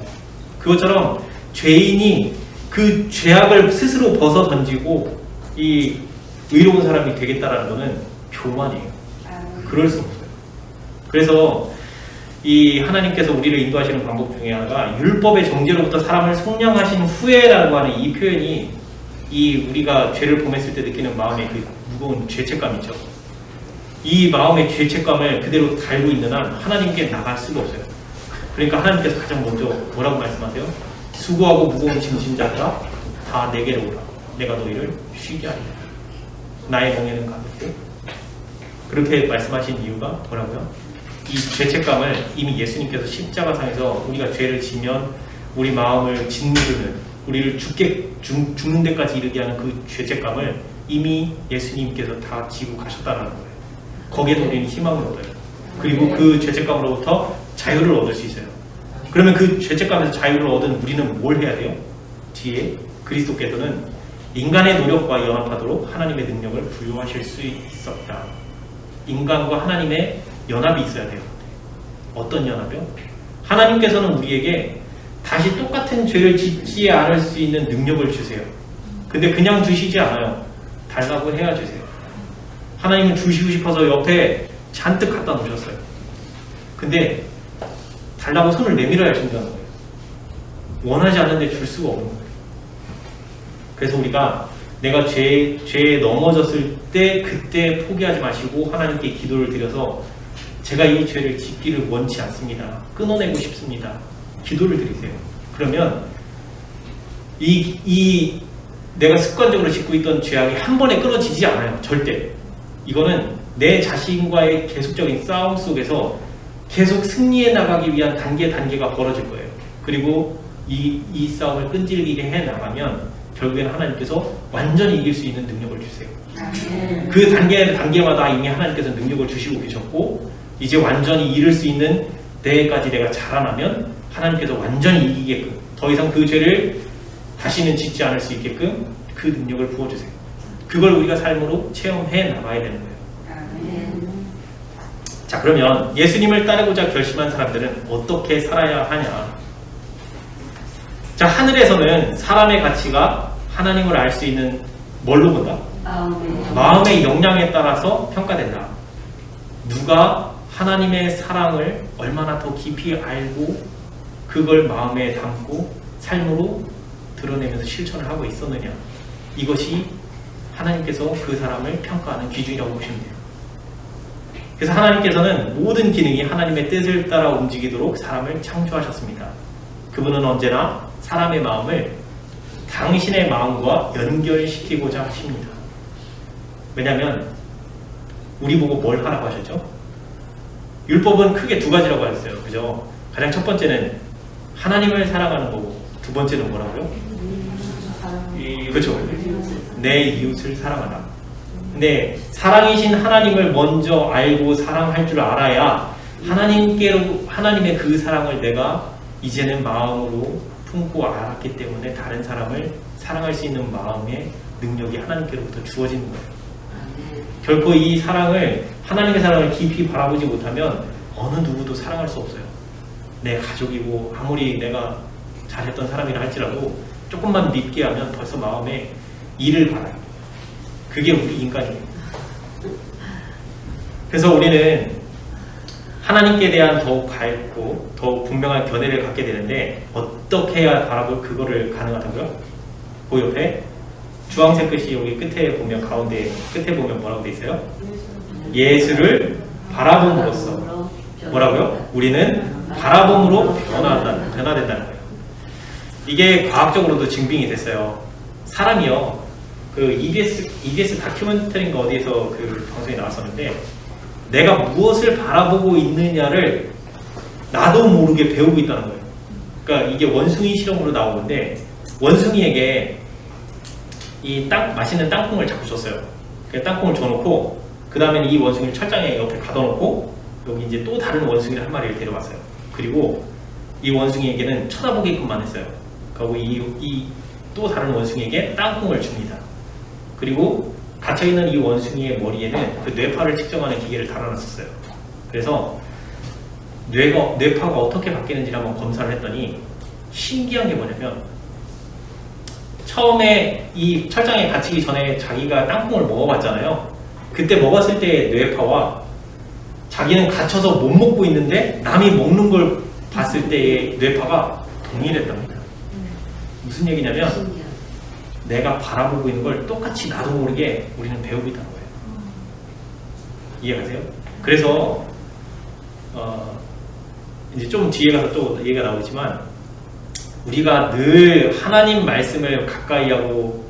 Speaker 1: 그것처럼 죄인이 그 죄악을 스스로 벗어 던지고 이 의로운 사람이 되겠다라는 것은 교만이에요. 그럴 수 없어요. 그래서 이 하나님께서 우리를 인도하시는 방법 중에 하나가 율법의 정죄로부터 사람을 속량하신 후에라고 하는 이 표현이 이 우리가 죄를 범했을 때 느끼는 마음의 그 무거운 죄책감이죠. 이 마음의 죄책감을 그대로 달고 있는 한 하나님께 나갈 수가 없어요. 그러니까 하나님께서 가장 먼저 뭐라고 말씀하세요? 수고하고 무거운 짐진 자들아 다 내게로 오라. 내가 너희를 쉬게 하리라. 나의 멍에는 가볍고. 그렇게 말씀하신 이유가 뭐라고요? 이 죄책감을 이미 예수님께서 십자가상에서 우리가 죄를 지면 우리 마음을 짓누르는 우리를 죽는 데까지 이르게 하는 그 죄책감을 이미 예수님께서 다 지고 가셨다는 거예요. 거기에서 우리는 희망을 얻어요. 그리고 그 죄책감으로부터 자유를 얻을 수 있어요. 그러면 그 죄책감에서 자유를 얻은 우리는 뭘 해야 돼요? 뒤에 그리스도께서는 인간의 노력과 연합하도록 하나님의 능력을 부여하실 수 있었다. 인간과 하나님의 연합이 있어야 돼요. 어떤 연합이요? 하나님께서는 우리에게 다시 똑같은 죄를 짓지 않을 수 있는 능력을 주세요. 근데 그냥 주시지 않아요. 달라고 해야 주세요. 하나님은 주시고 싶어서 옆에 잔뜩 갖다 놓으셨어요. 근데 달라고 손을 내밀어야 준다는 거예요. 원하지 않는데 줄 수가 없는 거예요. 그래서 우리가 내가 죄에 넘어졌을 때 그때 포기하지 마시고 하나님께 기도를 드려서 제가 이 죄를 짓기를 원치 않습니다. 끊어내고 싶습니다. 기도를 드리세요. 그러면 이 내가 습관적으로 짓고 있던 죄악이 한 번에 끊어지지 않아요. 절대. 이거는 내 자신과의 계속적인 싸움 속에서 계속 승리해 나가기 위한 단계가 벌어질 거예요. 그리고 이 싸움을 끈질기게 해 나가면 결국에는 하나님께서 완전히 이길 수 있는 능력을 주세요. 그 단계마다 이미 하나님께서 능력을 주시고 계셨고 이제 완전히 이룰 수 있는 때까지 내가 자라나면 하나님께서 완전히 이기게끔 더 이상 그 죄를 다시는 짓지 않을 수 있게끔 그 능력을 부어주세요. 그걸 우리가 삶으로 체험해 나가야 되는 거예요. 자, 그러면 예수님을 따르고자 결심한 사람들은 어떻게 살아야 하냐? 자, 하늘에서는 사람의 가치가 하나님을 알 수 있는 뭘로 본다? 마음의 역량에 따라서 평가된다. 누가 하나님의 사랑을 얼마나 더 깊이 알고 그걸 마음에 담고 삶으로 드러내면서 실천을 하고 있었느냐. 이것이 하나님께서 그 사람을 평가하는 기준이라고 보시면 돼요. 그래서 하나님께서는 모든 기능이 하나님의 뜻을 따라 움직이도록 사람을 창조하셨습니다. 그분은 언제나 사람의 마음을 당신의 마음과 연결시키고자 하십니다. 왜냐하면 우리 보고 뭘 하라고 하셨죠? 율법은 크게 두 가지라고 하셨어요. 그죠? 가장 첫 번째는 하나님을 사랑하는 거고 두 번째는 뭐라고요? 그렇죠. 내 이웃을 사랑하라. 근데 사랑이신 하나님을 먼저 알고 사랑할 줄 알아야 하나님의 그 사랑을 내가 이제는 마음으로 품고 알았기 때문에 다른 사람을 사랑할 수 있는 마음의 능력이 하나님께로부터 주어지는 거예요. 결코 이 사랑을 하나님의 사랑을 깊이 바라보지 못하면 어느 누구도 사랑할 수 없어요. 내 가족이고 아무리 내가 잘했던 사람이라 할지라도 조금만 밉게 하면 벌써 마음에 일을 받아요. 그게 우리 인간이에요. 그래서 우리는 하나님께 대한 더욱 밝고 더욱 분명한 견해를 갖게 되는데 어떻게 해야 바라볼 그거를 가능하다고요? 그 옆에 주황색 글씨 여기 끝에 보면 가운데 끝에 보면 뭐라고 돼 있어요? 예수를 바라봄으로써 뭐라고요? 우리는 바라봄으로 변화된다는 거예요. 이게 과학적으로도 증빙이 됐어요. 사람이요, 그 EBS 다큐멘터리인가 어디에서 그 방송에 나왔었는데 내가 무엇을 바라보고 있느냐를 나도 모르게 배우고 있다는 거예요. 그러니까 이게 원숭이 실험으로 나온 건데 원숭이에게 이 맛있는 땅콩을 자꾸 줬어요. 그 땅콩을 줘놓고 그 다음에 이 원숭이를 철장에 옆에 가둬놓고 여기 이제 또 다른 원숭이를 한 마리를 데려왔어요. 그리고 이 원숭이에게는 쳐다보게끔만 했어요. 그리고 이 또 다른 원숭이에게 땅콩을 줍니다. 그리고 갇혀있는 이 원숭이의 머리에는 그 뇌파를 측정하는 기계를 달아놨었어요. 그래서 뇌파가 어떻게 바뀌는지를 한번 검사를 했더니 신기한 게 뭐냐면 처음에 이 철장에 갇히기 전에 자기가 땅콩을 먹어봤잖아요. 그때 먹었을 때의 뇌파와 자기는 갇혀서 못 먹고 있는데 남이 먹는 걸 봤을 때의 뇌파가 동일했답니다. 무슨 얘기냐면
Speaker 2: 신기하다.
Speaker 1: 내가 바라보고 있는 걸 똑같이 나도 모르게 우리는 배우고 있다는 거예요. 이해가세요? 그래서 이제 좀 뒤에 가서 또 얘기가 나오지만 우리가 늘 하나님 말씀을 가까이 하고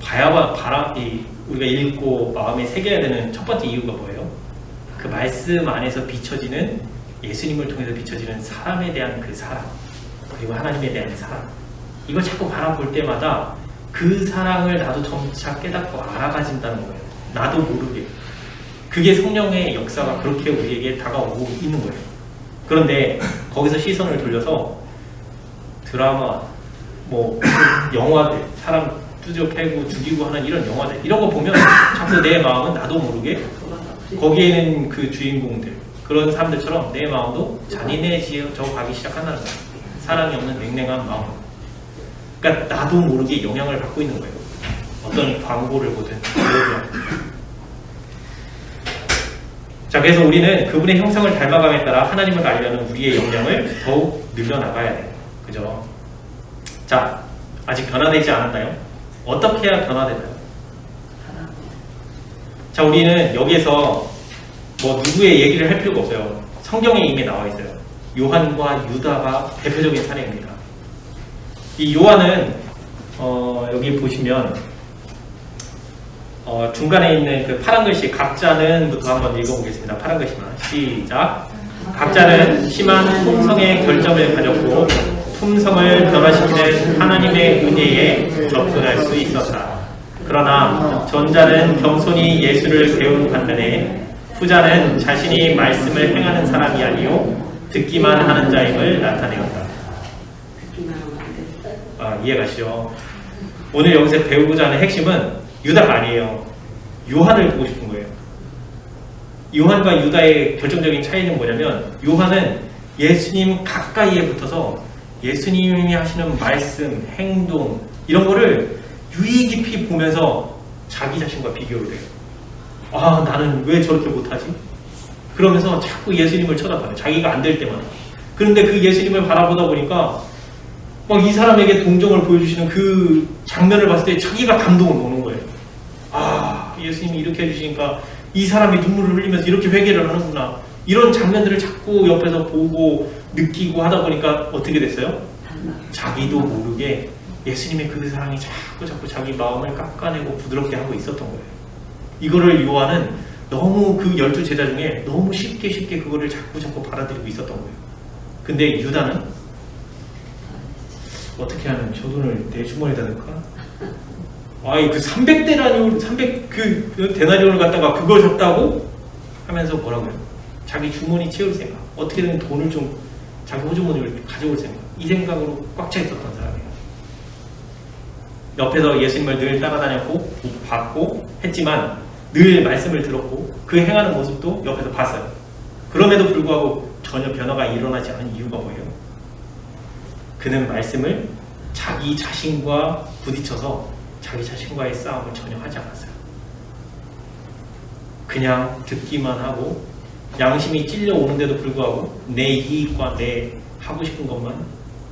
Speaker 1: 우리가 읽고 마음에 새겨야 되는 첫 번째 이유가 뭐예요? 그 말씀 안에서 비춰지는 예수님을 통해서 비춰지는 사람에 대한 그 사랑, 그리고 하나님에 대한 사랑, 이걸 자꾸 바라볼 때마다 그 사랑을 나도 점차 깨닫고 알아가진다는 거예요. 나도 모르게. 그게 성령의 역사가 그렇게 우리에게 다가오고 있는 거예요. 그런데 거기서 시선을 돌려서 드라마, 영화들, 사람 뚜저 패고 죽이고 하는 이런 영화들, 이런 거 보면 자꾸 내 마음은 나도 모르게 거기에는 그 주인공들, 그런 사람들처럼 내 마음도 잔인해져 가기 시작한다는 거예요. 사랑이 없는 냉랭한 마음. 그러니까 나도 모르게 영향을 받고 있는 거예요. 어떤 광고를 보든. 자, 그래서 우리는 그분의 형상을 닮아감에 따라 하나님을 알려는 우리의 역량을 더욱 늘려나가야 돼요. 그죠? 자, 아직 변화되지 않았나요? 어떻게 해야 변화되나요? 자, 우리는 여기에서 누구의 얘기를 할 필요가 없어요. 성경에 이미 나와 있어요. 요한과 유다가 대표적인 사례입니다. 이 요한은 여기 보시면 중간에 있는 그 파란 글씨 각자는부터 한번 읽어보겠습니다. 파란 글씨만 시작. 각자는 심한 품성의 결점을 가졌고 품성을 변화시키는 하나님의 은혜에 접근할 수 있었다. 그러나 전자는 겸손히 예수를 배운 반면에 후자는 자신이 말씀을 행하는 사람이 아니요 듣기만 하는 자임을 나타내었다. 이해가시죠? 오늘 여기서 배우고자 하는 핵심은 유다가 아니에요. 요한을 보고 싶은 거예요. 요한과 유다의 결정적인 차이는 뭐냐면 요한은 예수님 가까이에 붙어서 예수님이 하시는 말씀, 행동 이런 거를 유의 깊이 보면서 자기 자신과 비교를 해요. 나는 왜 저렇게 못하지? 그러면서 자꾸 예수님을 쳐다봐요. 자기가 안 될 때마다. 그런데 그 예수님을 바라보다 보니까 이 사람에게 동정을 보여주시는 그 장면을 봤을 때 자기가 감동을 먹는 거예요. 예수님이 이렇게 해주시니까 이 사람이 눈물을 흘리면서 이렇게 회개를 하는구나. 이런 장면들을 자꾸 옆에서 보고 느끼고 하다 보니까 어떻게 됐어요? 자기도 모르게 예수님의 그 사랑이 자꾸 자기 마음을 깎아내고 부드럽게 하고 있었던 거예요. 이거를 요한은 너무 그 12제자 중에 너무 쉽게 그거를 자꾸 받아들이고 있었던 거예요. 근데 유다는 어떻게 하면 저 돈을 내 주머니에다 넣을까? 그 300 데나리온을 갖다가 그걸 샀다고 하면서 뭐라고요? 자기 주머니 채울 생각, 어떻게든 돈을 좀 자기 호주머니를 가져올 생각, 이 생각으로 꽉 차 있었던 사람이에요. 옆에서 예수님을 늘 따라다녔고 봤고 했지만 늘 말씀을 들었고 그 행하는 모습도 옆에서 봤어요. 그럼에도 불구하고 전혀 변화가 일어나지 않은 이유가 뭐예요? 그는 말씀을 자기 자신과 부딪혀서 자기 자신과의 싸움을 전혀 하지 않았어요. 그냥 듣기만 하고 양심이 찔려오는데도 불구하고 내 이익과 내 하고 싶은 것만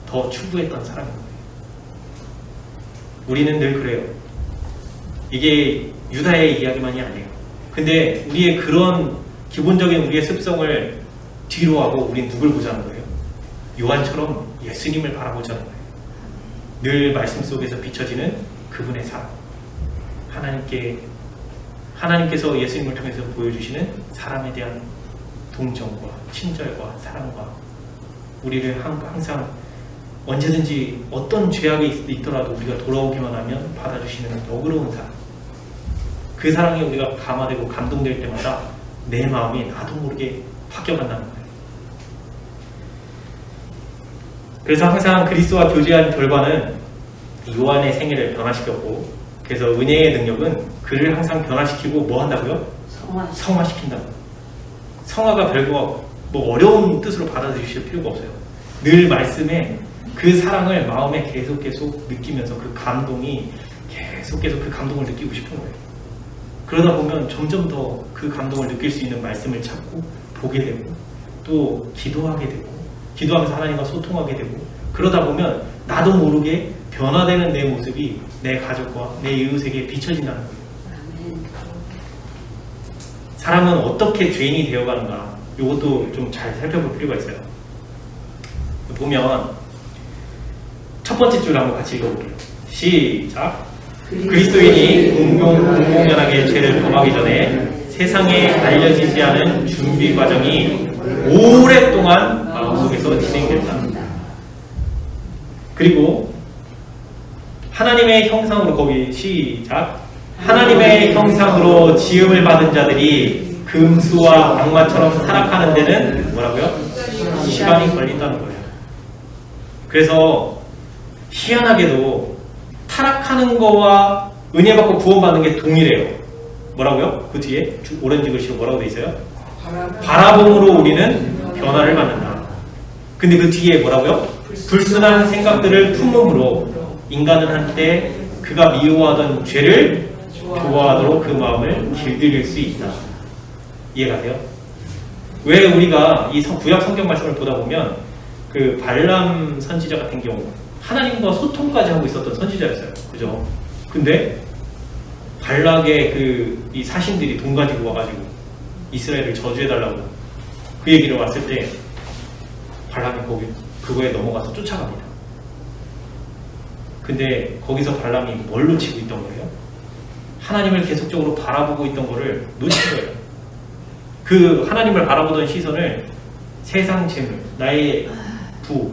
Speaker 1: 더 추구했던 사람인 거예요. 우리는 늘 그래요. 이게 유다의 이야기만이 아니에요. 근데 우리의 그런 기본적인 우리의 습성을 뒤로 하고 우린 누굴 보자는 거예요? 요한처럼 예수님을 바라보자는 거예요. 늘 말씀 속에서 비춰지는 그분의 사랑. 하나님께서 예수님을 통해서 보여주시는 사람에 대한 동정과 친절과 사랑과 우리를 항상 언제든지 어떤 죄악이 있더라도 우리가 돌아오기만 하면 받아주시는 너그러운 사랑. 그 사랑에 우리가 감화되고 감동될 때마다 내 마음이 나도 모르게 바뀌어간다는 거예요. 그래서 항상 그리스도와 교제한 결과는 요한의 생애를 변화시켰고, 그래서 은혜의 능력은 그를 항상 변화시키고 뭐 한다고요? 성화시킨다고. 성화가 별거 뭐 어려운 뜻으로 받아들이실 필요가 없어요. 늘 말씀에 그 사랑을 마음에 계속 느끼면서 그 감동이 계속 그 감동을 느끼고 싶은 거예요. 그러다 보면 점점 더 그 감동을 느낄 수 있는 말씀을 찾고 보게 되고, 또 기도하게 되고, 기도하면서 하나님과 소통하게 되고, 그러다 보면 나도 모르게 변화되는 내 모습이 내 가족과 내 이웃에게 비춰진다는 거예요. 사람은 어떻게 죄인이 되어가는가, 이것도 좀 잘 살펴볼 필요가 있어요. 보면 첫 번째 줄 한번 같이 읽어볼게요. 시작. 그리스도인이 공공연하게 죄를 범하기 전에 세상에 알려지지 않은 준비 과정이 오랫동안 마음속에서 진행됐다. 그리고 하나님의 형상으로, 거기 시작. 하나님의 형상으로 지음을 받은 자들이 금수와 악마처럼 타락하는 데는 뭐라고요? 시간이 걸린다는 거예요. 그래서 희한하게도 타락하는 거와 은혜 받고 구원받는 게 동일해요. 뭐라고요? 그 뒤에 오렌지 글씨로 뭐라고 돼 있어요? 바라봄으로 우리는 변화를 받는다. 근데 그 뒤에 뭐라고요? 불순한 생각들을 품음으로 인간은 한때 그가 미워하던 죄를 좋아하도록 그 마음을 길들일 수 있다. 이해가 돼요? 왜 우리가 이 구약 성경 말씀을 보다 보면 그 발람 선지자 같은 경우 하나님과 소통까지 하고 있었던 선지자였어요. 그죠? 근데 발락의 이 사신들이 돈 가지고 와가지고 이스라엘을 저주해달라고 그 얘기를 왔을 때 발락이 그거에 넘어가서 쫓아갑니다. 근데 거기서 발람이 뭘 놓치고 있던 거예요? 하나님을 계속적으로 바라보고 있던 거를 놓친 거예요. 그 하나님을 바라보던 시선을 세상 재물, 나의 부,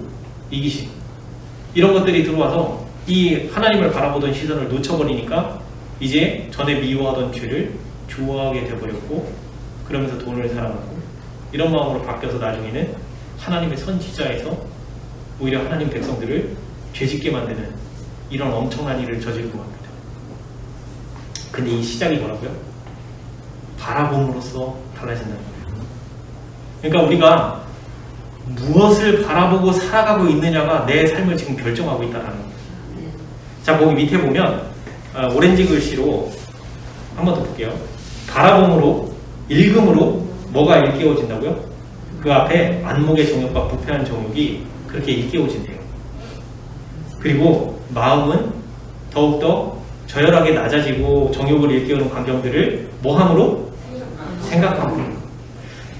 Speaker 1: 이기심 이런 것들이 들어와서 이 하나님을 바라보던 시선을 놓쳐버리니까 이제 전에 미워하던 죄를 좋아하게 되어버렸고, 그러면서 돈을 사랑하고 이런 마음으로 바뀌어서 나중에는 하나님의 선지자에서 오히려 하나님 백성들을 죄짓게 만드는 이런 엄청난 일을 저지르고 합니다. 근데 이 시작이 뭐라고요? 바라봄으로써 달라진다는 거예요. 그러니까 우리가 무엇을 바라보고 살아가고 있느냐가 내 삶을 지금 결정하고 있다는 거예요. 자, 거기 밑에 보면 오렌지 글씨로 한 번 더 볼게요. 바라봄으로, 읽음으로 뭐가 일깨워진다고요? 그 앞에 안목의 정욕과 부패한 정욕이 그렇게 일깨워진대요. 그리고 마음은 더욱더 저열하게 낮아지고 정욕을 일깨우는 광경들을 뭐함으로? 생각함으로.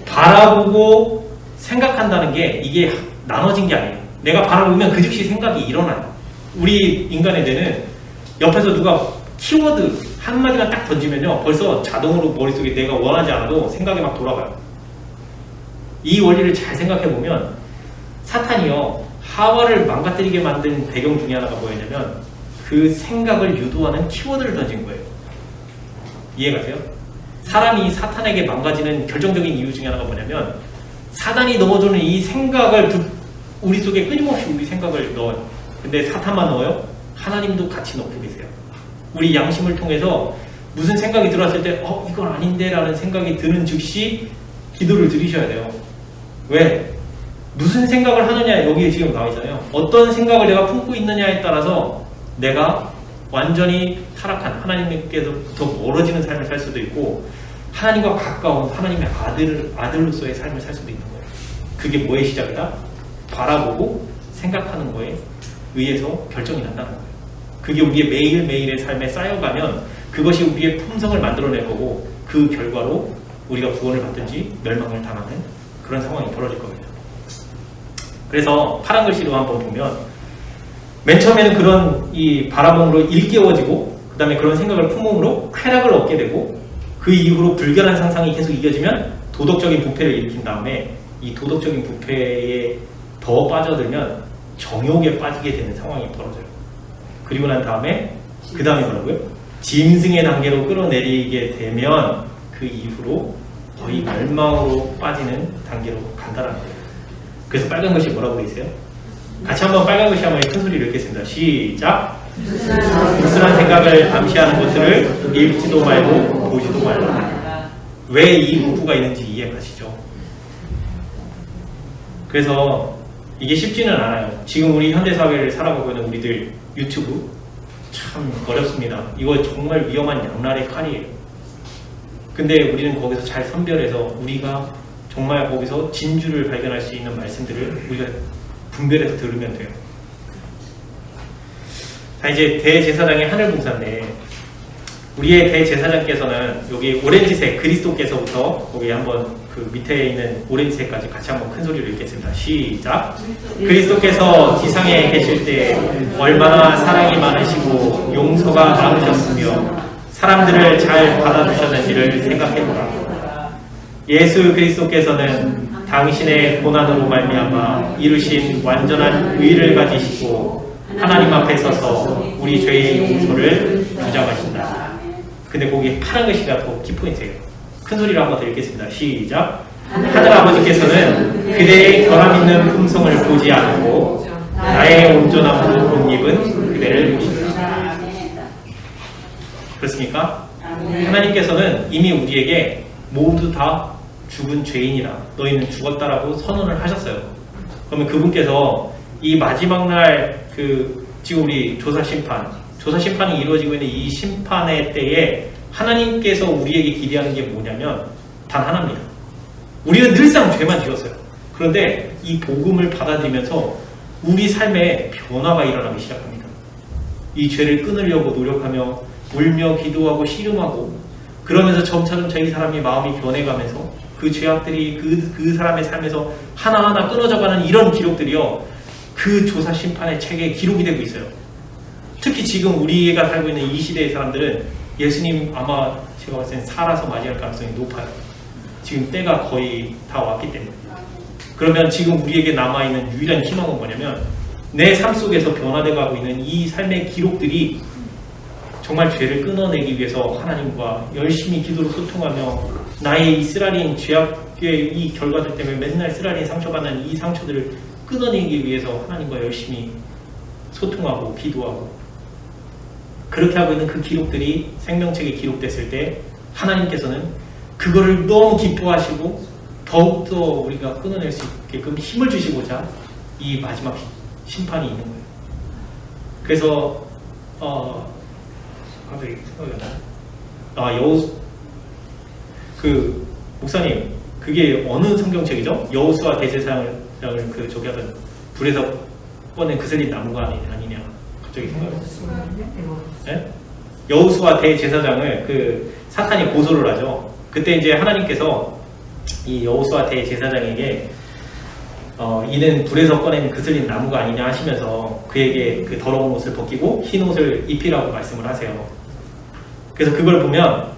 Speaker 1: 바라보고 생각한다는 게 이게 나눠진 게 아니에요. 내가 바라보면 그 즉시 생각이 일어나요. 우리 인간의 뇌는 옆에서 누가 키워드 한마디만 딱 던지면요 벌써 자동으로 머릿속에 내가 원하지 않아도 생각이 막 돌아가요. 이 원리를 잘 생각해보면 사탄이요 하와를 망가뜨리게 만든 배경 중에 하나가 뭐였냐면 그 생각을 유도하는 키워드를 던진 거예요. 이해가세요? 사람이 사탄에게 망가지는 결정적인 이유 중에 하나가 뭐냐면 사단이 넣어주는 이 생각을 우리 속에 끊임없이 우리 생각을 넣어요. 근데 사탄만 넣어요? 하나님도 같이 넣고 계세요. 우리 양심을 통해서 무슨 생각이 들어왔을 때 이건 아닌데 라는 생각이 드는 즉시 기도를 드리셔야 돼요. 왜? 무슨 생각을 하느냐 여기에 지금 나와 있잖아요. 어떤 생각을 내가 품고 있느냐에 따라서 내가 완전히 타락한 하나님께서부터 멀어지는 삶을 살 수도 있고 하나님과 가까운 하나님의 아들로서의 삶을 살 수도 있는 거예요. 그게 뭐의 시작이다? 바라보고 생각하는 거에 의해서 결정이 난다는 거예요. 그게 우리의 매일매일의 삶에 쌓여가면 그것이 우리의 품성을 만들어낼 거고 그 결과로 우리가 구원을 받든지 멸망을 당하는 그런 상황이 벌어질 겁니다. 그래서 파란 글씨로 한번 보면 맨 처음에는 그런 이 바라봄으로 일깨워지고 그 다음에 그런 생각을 품음으로 쾌락을 얻게 되고 그 이후로 불결한 상상이 계속 이어지면 도덕적인 부패를 일으킨 다음에 이 도덕적인 부패에 더 빠져들면 정욕에 빠지게 되는 상황이 벌어져요. 그리고 난 다음에 그 다음에 뭐라고요? 짐승의 단계로 끌어내리게 되면 그 이후로 거의 멸망으로 빠지는 단계로 간다는 거예요. 그래서 빨간 것이 뭐라고 되어 있어요? 같이 한번 빨간 것이 한번 큰 소리로 읽겠습니다. 시작! 불순한 생각을 암시하는 것들을 읽지도 말고 보지도 말라. 왜 이 문구가 있는지 이해가시죠? 그래서 이게 쉽지는 않아요. 지금 우리 현대사회를 살아가고 있는 우리들 유튜브 참 어렵습니다. 이거 정말 위험한 양날의 칼이에요. 근데 우리는 거기서 잘 선별해서 우리가 정말 거기서 진주를 발견할 수 있는 말씀들을 우리가 분별해서 들으면 돼요. 자, 이제 대제사장의 하늘봉사인데 우리의 대제사장께서는 여기 오렌지색 그리스도께서부터 거기 한번 그 밑에 있는 오렌지색까지 같이 한번 큰 소리로 읽겠습니다. 시작! 그리스도께서 지상에 계실 때 얼마나 사랑이 많으시고 용서가 많으셨으며 사람들을 잘 받아주셨는지를 생각해보라. 예수 그리스도께서는 당신의 고난으로 말미암아 이루신 완전한 의를 가지시고 하나님 앞에 서서 우리 죄의 용서를 주장하신다. 근데 거기 파란 글씨가 더 키포인트예요. 큰 소리로 한번 더 읽겠습니다. 시작! 하늘아버지께서는 그대의 결함 있는 품성을 보지 않고 나의 온전함으로 옷 입은 그대를 보신다. 그렇습니까? 하나님께서는 이미 우리에게 모두 다 죽은 죄인이라 너희는 죽었다라고 선언을 하셨어요. 그러면 그분께서 이 마지막 날 그 지금 우리 조사 심판이 이루어지고 있는 이 심판의 때에 하나님께서 우리에게 기대하는 게 뭐냐면 단 하나입니다. 우리는 늘상 죄만 지었어요. 그런데 이 복음을 받아들이면서 우리 삶에 변화가 일어나기 시작합니다. 이 죄를 끊으려고 노력하며 울며 기도하고 씨름하고 그러면서 점차점차 이 사람의 마음이 변해가면서 그 죄악들이 그 사람의 삶에서 하나하나 끊어져가는 이런 기록들이요. 그 조사 심판의 책에 기록이 되고 있어요. 특히 지금 우리가 살고 있는 이 시대의 사람들은 예수님 아마 제가 봤을 땐 살아서 맞이할 가능성이 높아요. 지금 때가 거의 다 왔기 때문에. 그러면 지금 우리에게 남아있는 유일한 희망은 뭐냐면 내 삶 속에서 변화되어가고 있는 이 삶의 기록들이 정말 죄를 끊어내기 위해서 하나님과 열심히 기도로 소통하며 나의 이 쓰라린 죄악의 이 결과들 때문에 맨날 쓰라린 상처받는 이 상처들을 끊어내기 위해서 하나님과 열심히 소통하고 기도하고 그렇게 하고 있는 그 기록들이 생명책에 기록됐을 때 하나님께서는 그거를 너무 기뻐하시고 더욱더 우리가 끊어낼 수 있게끔 힘을 주시고자 이 마지막 심판이 있는 거예요. 그래서 갑자기 생각이 나요. 그 목사님 그게 어느 성경책이죠? 여호수아 대제사장을 그 저기 하던 불에서 꺼낸 그슬린 나무가 아니냐 갑자기 생각이 나요. 네? 여호수아 대제사장을 그 사탄이 고소를 하죠. 그때 이제 하나님께서 이 여호수아 대제사장에게 이는 불에서 꺼낸 그슬린 나무가 아니냐 하시면서 그에게 그 더러운 옷을 벗기고 흰 옷을 입히라고 말씀을 하세요. 그래서 그걸 보면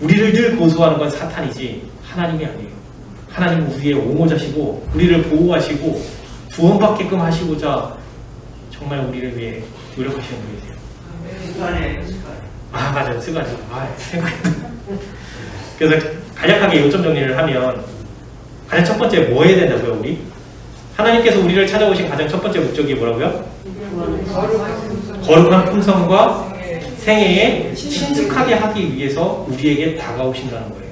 Speaker 1: 우리를 늘 고소하는 건 사탄이지 하나님이 아니에요. 하나님은 우리의 옹호자시고 우리를 보호하시고 구원받게끔 하시고자 정말 우리를 위해 노력하시는 분이세요. 아 맞아요. 쓰가지. 생각했다. 그래서 간략하게 요점 정리를 하면 가장 첫 번째 뭐 해야 된다고요 우리? 하나님께서 우리를 찾아오신 가장 첫 번째 목적이 뭐라고요? 거룩한 품성과 생애에 친숙하게 하기 위해서 우리에게 다가오신다는 거예요.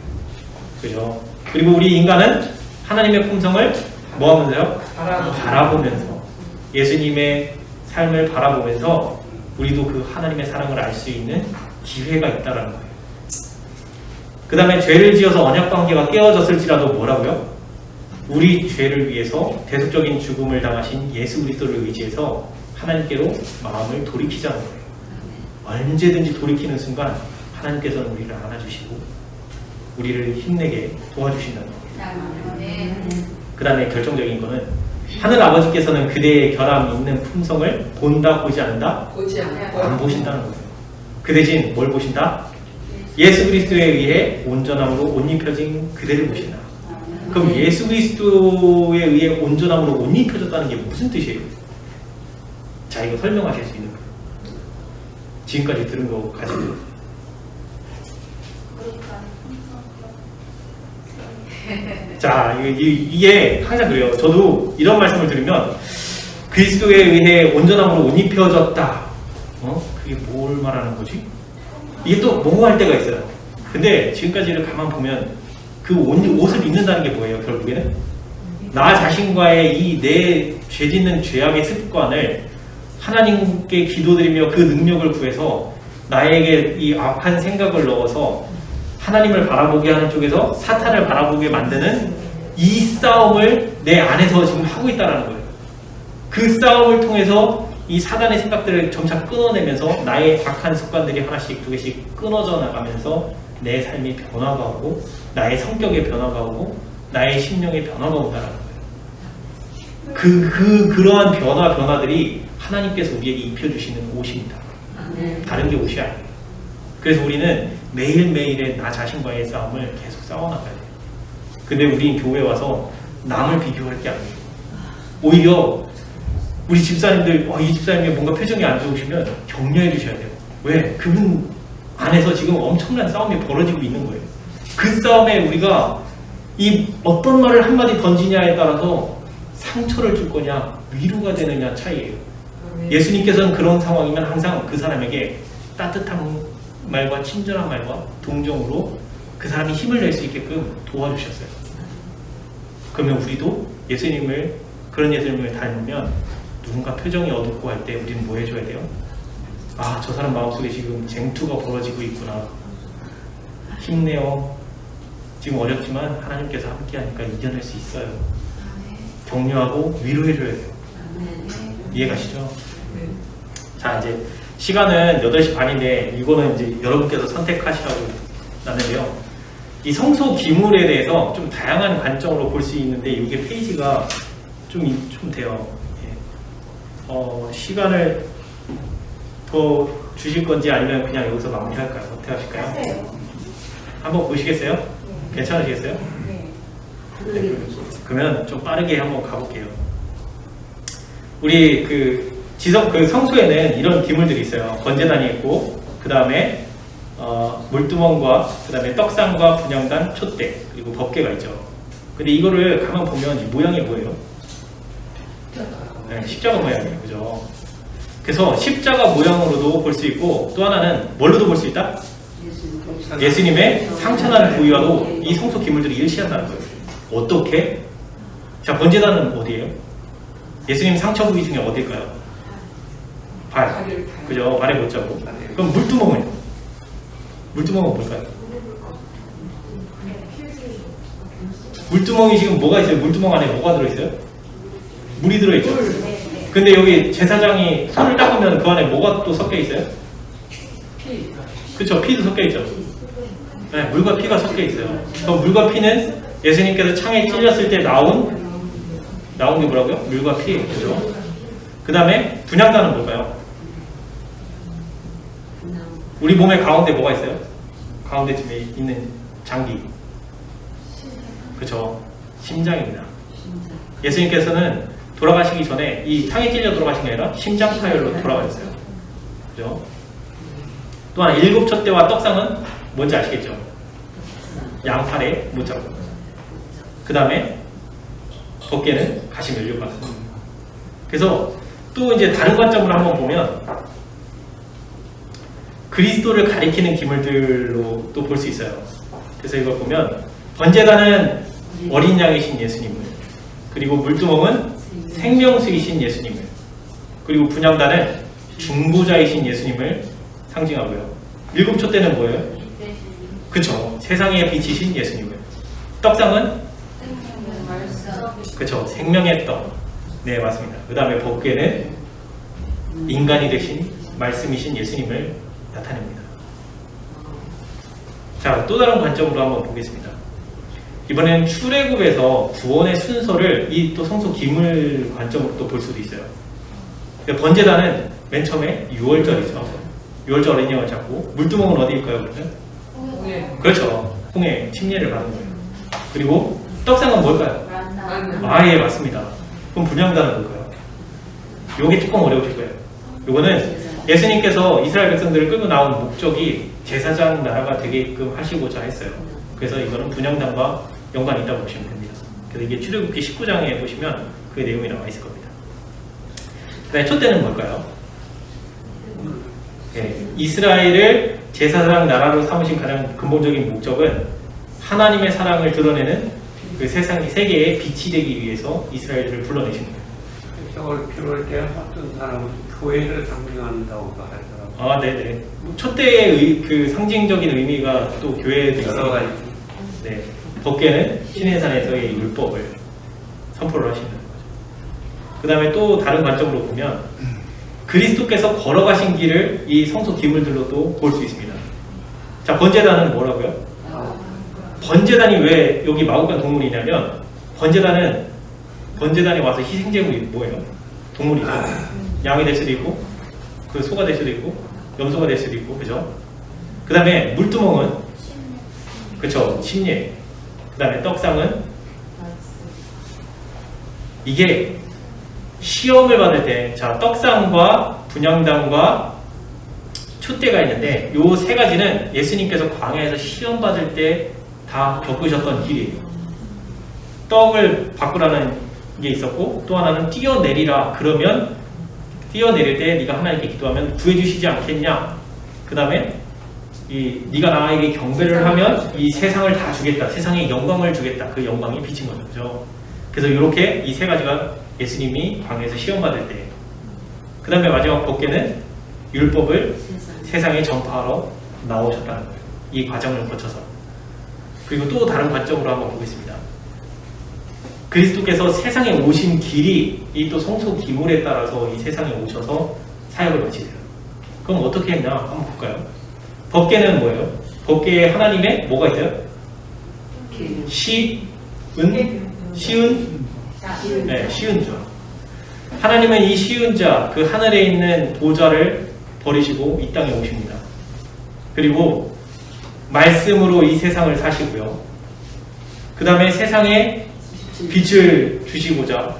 Speaker 1: 그죠? 그리고 우리 인간은 하나님의 품성을 뭐 하면서요?
Speaker 5: 바라보면서.
Speaker 1: 바라보면서 예수님의 삶을 바라보면서 우리도 그 하나님의 사랑을 알 수 있는 기회가 있다라는 거예요. 그 다음에 죄를 지어서 언약관계가 깨어졌을지라도 뭐라고요? 우리 죄를 위해서 대속적인 죽음을 당하신 예수 그리스도를 의지해서 하나님께로 마음을 돌이키자는 거예요. 언제든지 돌이키는 순간 하나님께서는 우리를 안아주시고 우리를 힘내게 도와주신다는 거예요. 그 다음에 결정적인 거는 하늘 아버지께서는 그대의 결함 있는 품성을 본다 보지 않는다?
Speaker 5: 보지 않고
Speaker 1: 안 보신다는 거예요. 그 대신 뭘 보신다? 예수 그리스도에 의해 온전함으로 옷 입혀진 그대를 보신다. 그럼 예수 그리스도에 의해 온전함으로 옷 입혀졌다는 게 무슨 뜻이에요? 자, 이거 설명하실 수 있는 거예요. 지금까지 들은 거 가지고. 자, 이게 항상 그래요. 저도 이런 말씀을 들으면 그리스도에 의해 온전함으로 옷 입혀졌다. 그게 뭘 말하는 거지? 이게 또 모호할 때가 있어요. 근데 지금까지를 가만 보면 그 옷을 입는다는 게 뭐예요? 결국에는 나 자신과의 이 내 죄짓는 죄악의 습관을 하나님께 기도드리며 그 능력을 구해서 나에게 이 악한 생각을 넣어서 하나님을 바라보게 하는 쪽에서 사탄을 바라보게 만드는 이 싸움을 내 안에서 지금 하고 있다는 거예요. 그 싸움을 통해서 이 사단의 생각들을 점차 끊어내면서 나의 악한 습관들이 하나씩 두 개씩 끊어져 나가면서 내 삶이 변화가 오고 나의 성격의 변화가 오고 나의 심령의 변화가 온다는 거예요. 그러한 변화들이 하나님께서 우리에게 입혀주시는 옷입니다. 다른 게 옷이 아니에요. 그래서 우리는 매일매일의 나 자신과의 싸움을 계속 싸워나가야 돼요. 근데 우린 교회에 와서 남을 비교할 게 아니에요. 오히려 우리 집사님들, 이 집사님이 뭔가 표정이 안 좋으시면 격려해 주셔야 돼요. 왜? 그분 안에서 지금 엄청난 싸움이 벌어지고 있는 거예요. 그 싸움에 우리가 이 어떤 말을 한마디 던지냐에 따라서 상처를 줄 거냐, 위로가 되느냐 차이예요. 예수님께서는 그런 상황이면 항상 그 사람에게 따뜻한 말과 친절한 말과 동정으로 그 사람이 힘을 낼 수 있게끔 도와주셨어요. 그러면 우리도 그런 예수님을 닮으면 누군가 표정이 어둡고 할 때 우리는 뭐 해줘야 돼요? 아, 저 사람 마음속에 지금 쟁투가 벌어지고 있구나. 힘내요. 지금 어렵지만 하나님께서 함께하니까 이겨낼 수 있어요. 격려하고 위로해줘야 돼요. 이해가시죠? 자, 이제 시간은 8시 반인데 이거는 이제 여러분께서 선택하시라고 나는데요. 이 성소 기물에 대해서 좀 다양한 관점으로 볼 수 있는데 이게 페이지가 좀 돼요. 시간을 더 주실 건지 아니면 그냥 여기서 마무리할까요? 어떻게 하실까요? 한번 보시겠어요? 괜찮으시겠어요? 그러면 좀 빠르게 한번 가볼게요. 우리 그 성소에는 이런 기물들이 있어요. 번제단이 있고, 그 다음에 물두멍과 그 다음에 떡상과 분향단, 촛대, 그리고 법궤가 있죠. 근데 이거를 가만 보면 이 모양이 뭐예요? 네, 십자가 모양이에요. 그죠? 그래서 십자가 모양으로도 볼 수 있고, 또 하나는 뭘로도 볼 수 있다? 예수님의 상처난 부위와도 이 성소 기물들이 일치한다는 거예요. 어떻게? 자, 번제단은 어디예요? 예수님 상처 부위 중에 어딜까요? 발. 그죠? 발에 못 자고. 그럼 물두멍은? 물두멍은 뭘까요? 물두멍이 지금 뭐가 있어요? 물두멍 안에 뭐가 들어있어요? 물이 들어있죠? 근데 여기 제사장이 손을 닦으면 그 안에 뭐가 또 섞여 있어요?
Speaker 5: 피.
Speaker 1: 그쵸? 피도 섞여 있죠? 네, 물과 피가 섞여 있어요. 그 물과 피는 예수님께서 창에 찔렸을 때 나온 게 뭐라고요? 물과 피. 그죠? 그 다음에 분향단은 뭘까요? 우리 몸의 가운데 뭐가 있어요? 가운데쯤에 있는 장기. 그쵸? 심장입니다. 예수님께서는 돌아가시기 전에 이 창에 찔려 돌아가신 게 아니라 심장 파열로 돌아가셨어요. 그죠? 또한 일곱 촛대와 떡상은 뭔지 아시겠죠? 양팔에 못 잡고. 그 다음에 법궤는 가시 면류관. 그래서 또 이제 다른 관점으로 한번 보면 그리스도를 가리키는 기물들로 또 볼 수 있어요. 그래서 이걸 보면 번제단은 어린 양이신 예수님을, 그리고 물두멍은 생명수이신 예수님을, 그리고 분향단은 중보자이신 예수님을 상징하고요. 일곱 촛대는 뭐예요? 그쵸, 세상의 빛이신 예수님을. 떡상은 그쵸, 생명의 떡. 네, 맞습니다. 그 다음에 법궤는 인간이 되신 말씀이신 예수님을 나타냅니다. 자, 또 다른 관점으로 한번 보겠습니다. 이번에는 출애굽에서 구원의 순서를 이 또 성소 기물 관점으로 또 볼 수도 있어요. 번제단은 맨 처음에 6월절이죠. 6월절 어린 양을 잡고, 물두멍은 어디일까요, 그러면?
Speaker 5: 네.
Speaker 1: 그렇죠. 홍해 침례를 받은 거예요. 그리고 떡상은 뭘까요?
Speaker 5: 만나.
Speaker 1: 아, 예, 맞습니다. 그럼 분향단은 뭘까요? 요게 조금 어려우실 거예요. 요거는 예수님께서 이스라엘 백성들을 끌고 나온 목적이 제사장 나라가 되게끔 하시고자 했어요. 그래서 이거는 분향단과 연관이 있다고 보시면 됩니다. 그래서 이게 출애굽기 19장에 보시면 그 내용이 나와 있을 겁니다. 그 다음에 촛대는 뭘까요? 네, 이스라엘을 제사장 나라로 삼으신 가장 근본적인 목적은 하나님의 사랑을 드러내는 그 세계의 빛이 되기 위해서 이스라엘을 불러내신 거예요.
Speaker 3: 저걸 필요할 때 어떤 사람은 교회를 상징한다고 하더라고요.
Speaker 1: 아, 네네. 촛대의 그 상징적인 의미가 또 교회에도
Speaker 3: 여러
Speaker 1: 있어요.
Speaker 3: 가지.
Speaker 1: 네. 법궤는 시내산에서의 율법을 선포를 하시는 거죠. 그 다음에 또 다른 관점으로 보면 그리스도께서 걸어가신 길을 이 성소 기물들로도 볼 수 있습니다. 자, 번제단은 뭐라고요? 번제단이 왜 여기 마구간 동물이냐면, 번제단에 와서 희생제물이 뭐예요? 동물이죠. 양이 될 수도 있고, 그 소가 될 수도 있고, 염소가 될 수도 있고, 그죠? 그 다음에 물두멍은, 그쵸, 침례. 그 다음에 떡상은, 이게 시험을 받을 때, 자, 떡상과 분향단과 촛대가 있는데, 요 세 가지는 예수님께서 광야에서 시험 받을 때 다 겪으셨던 길이에요. 떡을 바꾸라는 게 있었고, 또 하나는 뛰어내리라. 그러면 뛰어내릴 때 네가 하나님께 기도하면 구해주시지 않겠냐. 그 다음에 네가 나에게 경배를 하면 이 세상을 다 주겠다. 세상에 영광을 주겠다. 그 영광이 비친 거죠. 그죠? 그래서 이렇게 이 세 가지가 예수님이 광야에서 시험 받을 때. 그 다음에 마지막 법궤는 율법을 세상에 전파하러 나오셨다는 거예요. 이 과정을 거쳐서. 그리고 또 다른 관점으로 한번 보겠습니다. 그리스도께서 세상에 오신 길이 이 또 성소 기물에 따라서 이 세상에 오셔서 사역을 마치세요. 그럼 어떻게 했나 한번 볼까요? 법궤는 뭐예요? 법궤에 하나님의 뭐가 있어요? 시은? 네, 시은자. 하나님은 이 시은자, 그 하늘에 있는 보좌를 버리시고 이 땅에 오십니다. 그리고 말씀으로 이 세상을 사시고요. 그 다음에 세상에 빛을 주시고자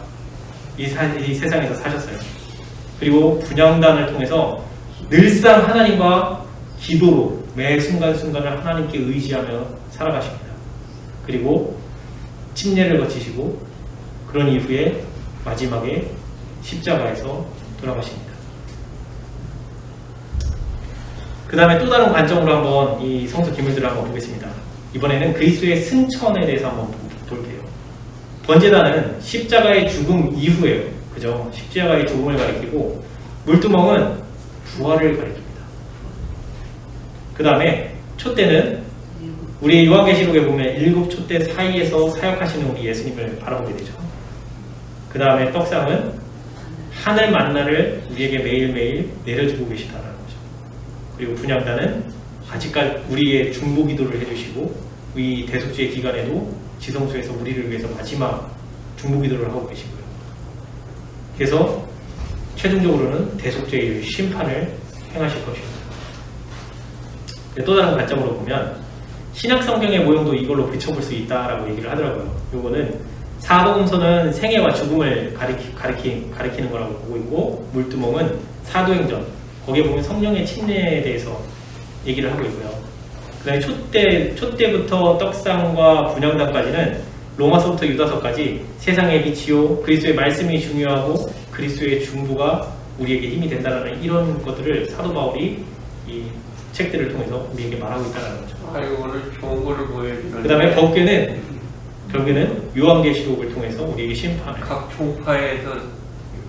Speaker 1: 이 세상에서 사셨어요. 그리고 분향단을 통해서 늘상 하나님과 기도로 매 순간순간을 하나님께 의지하며 살아가십니다. 그리고 침례를 거치시고 그런 이후에 마지막에 십자가에서 돌아가십니다. 그 다음에 또 다른 관점으로 한번 이 성소 기물들을 한번 보겠습니다. 이번에는 그리스도의 승천에 대해서 한번 볼게요. 번제단은 십자가의 죽음 이후에요. 그죠? 십자가의 죽음을 가리키고, 물두멍은 부활을 가리킵니다. 그 다음에 촛대는 우리 요한계시록에 보면 7 촛대 사이에서 사역하시는 우리 예수님을 바라보게 되죠. 그 다음에 떡상은 하늘 만나를 우리에게 매일매일 내려주고 계시다는 거죠. 그리고 분향단은 아직까지 우리의 중보 기도를 해주시고, 이 대속죄의 기간에도 지성소에서 우리를 위해서 마지막 중보 기도를 하고 계시고요. 그래서 최종적으로는 대속죄의 심판을 행하실 것입니다. 또 다른 관점으로 보면 신약 성경의 모형도 이걸로 비춰볼 수 있다라고 얘기를 하더라고요. 요거는 사복음서는 생애와 죽음을 가리키는 거라고 보고 있고, 물두멍은 사도행전, 거기에 보면 성령의 침례에 대해서 얘기를 하고 있고요. 그 다음에 촛대부터 떡상과 분향단까지는 로마서부터 유다서까지 세상의 빛이요 그리스도의 말씀이 중요하고 그리스도의 중보가 우리에게 힘이 된다는 이런 것들을 사도 바울이 이 책들을 통해서 우리에게 말하고 있다는 거죠.
Speaker 3: 아유, 오늘 좋은 거를 보여주는.
Speaker 1: 그 다음에 법궤는 결국에는 요한계시록을 통해서 우리에게 심판을.
Speaker 3: 각 종파에서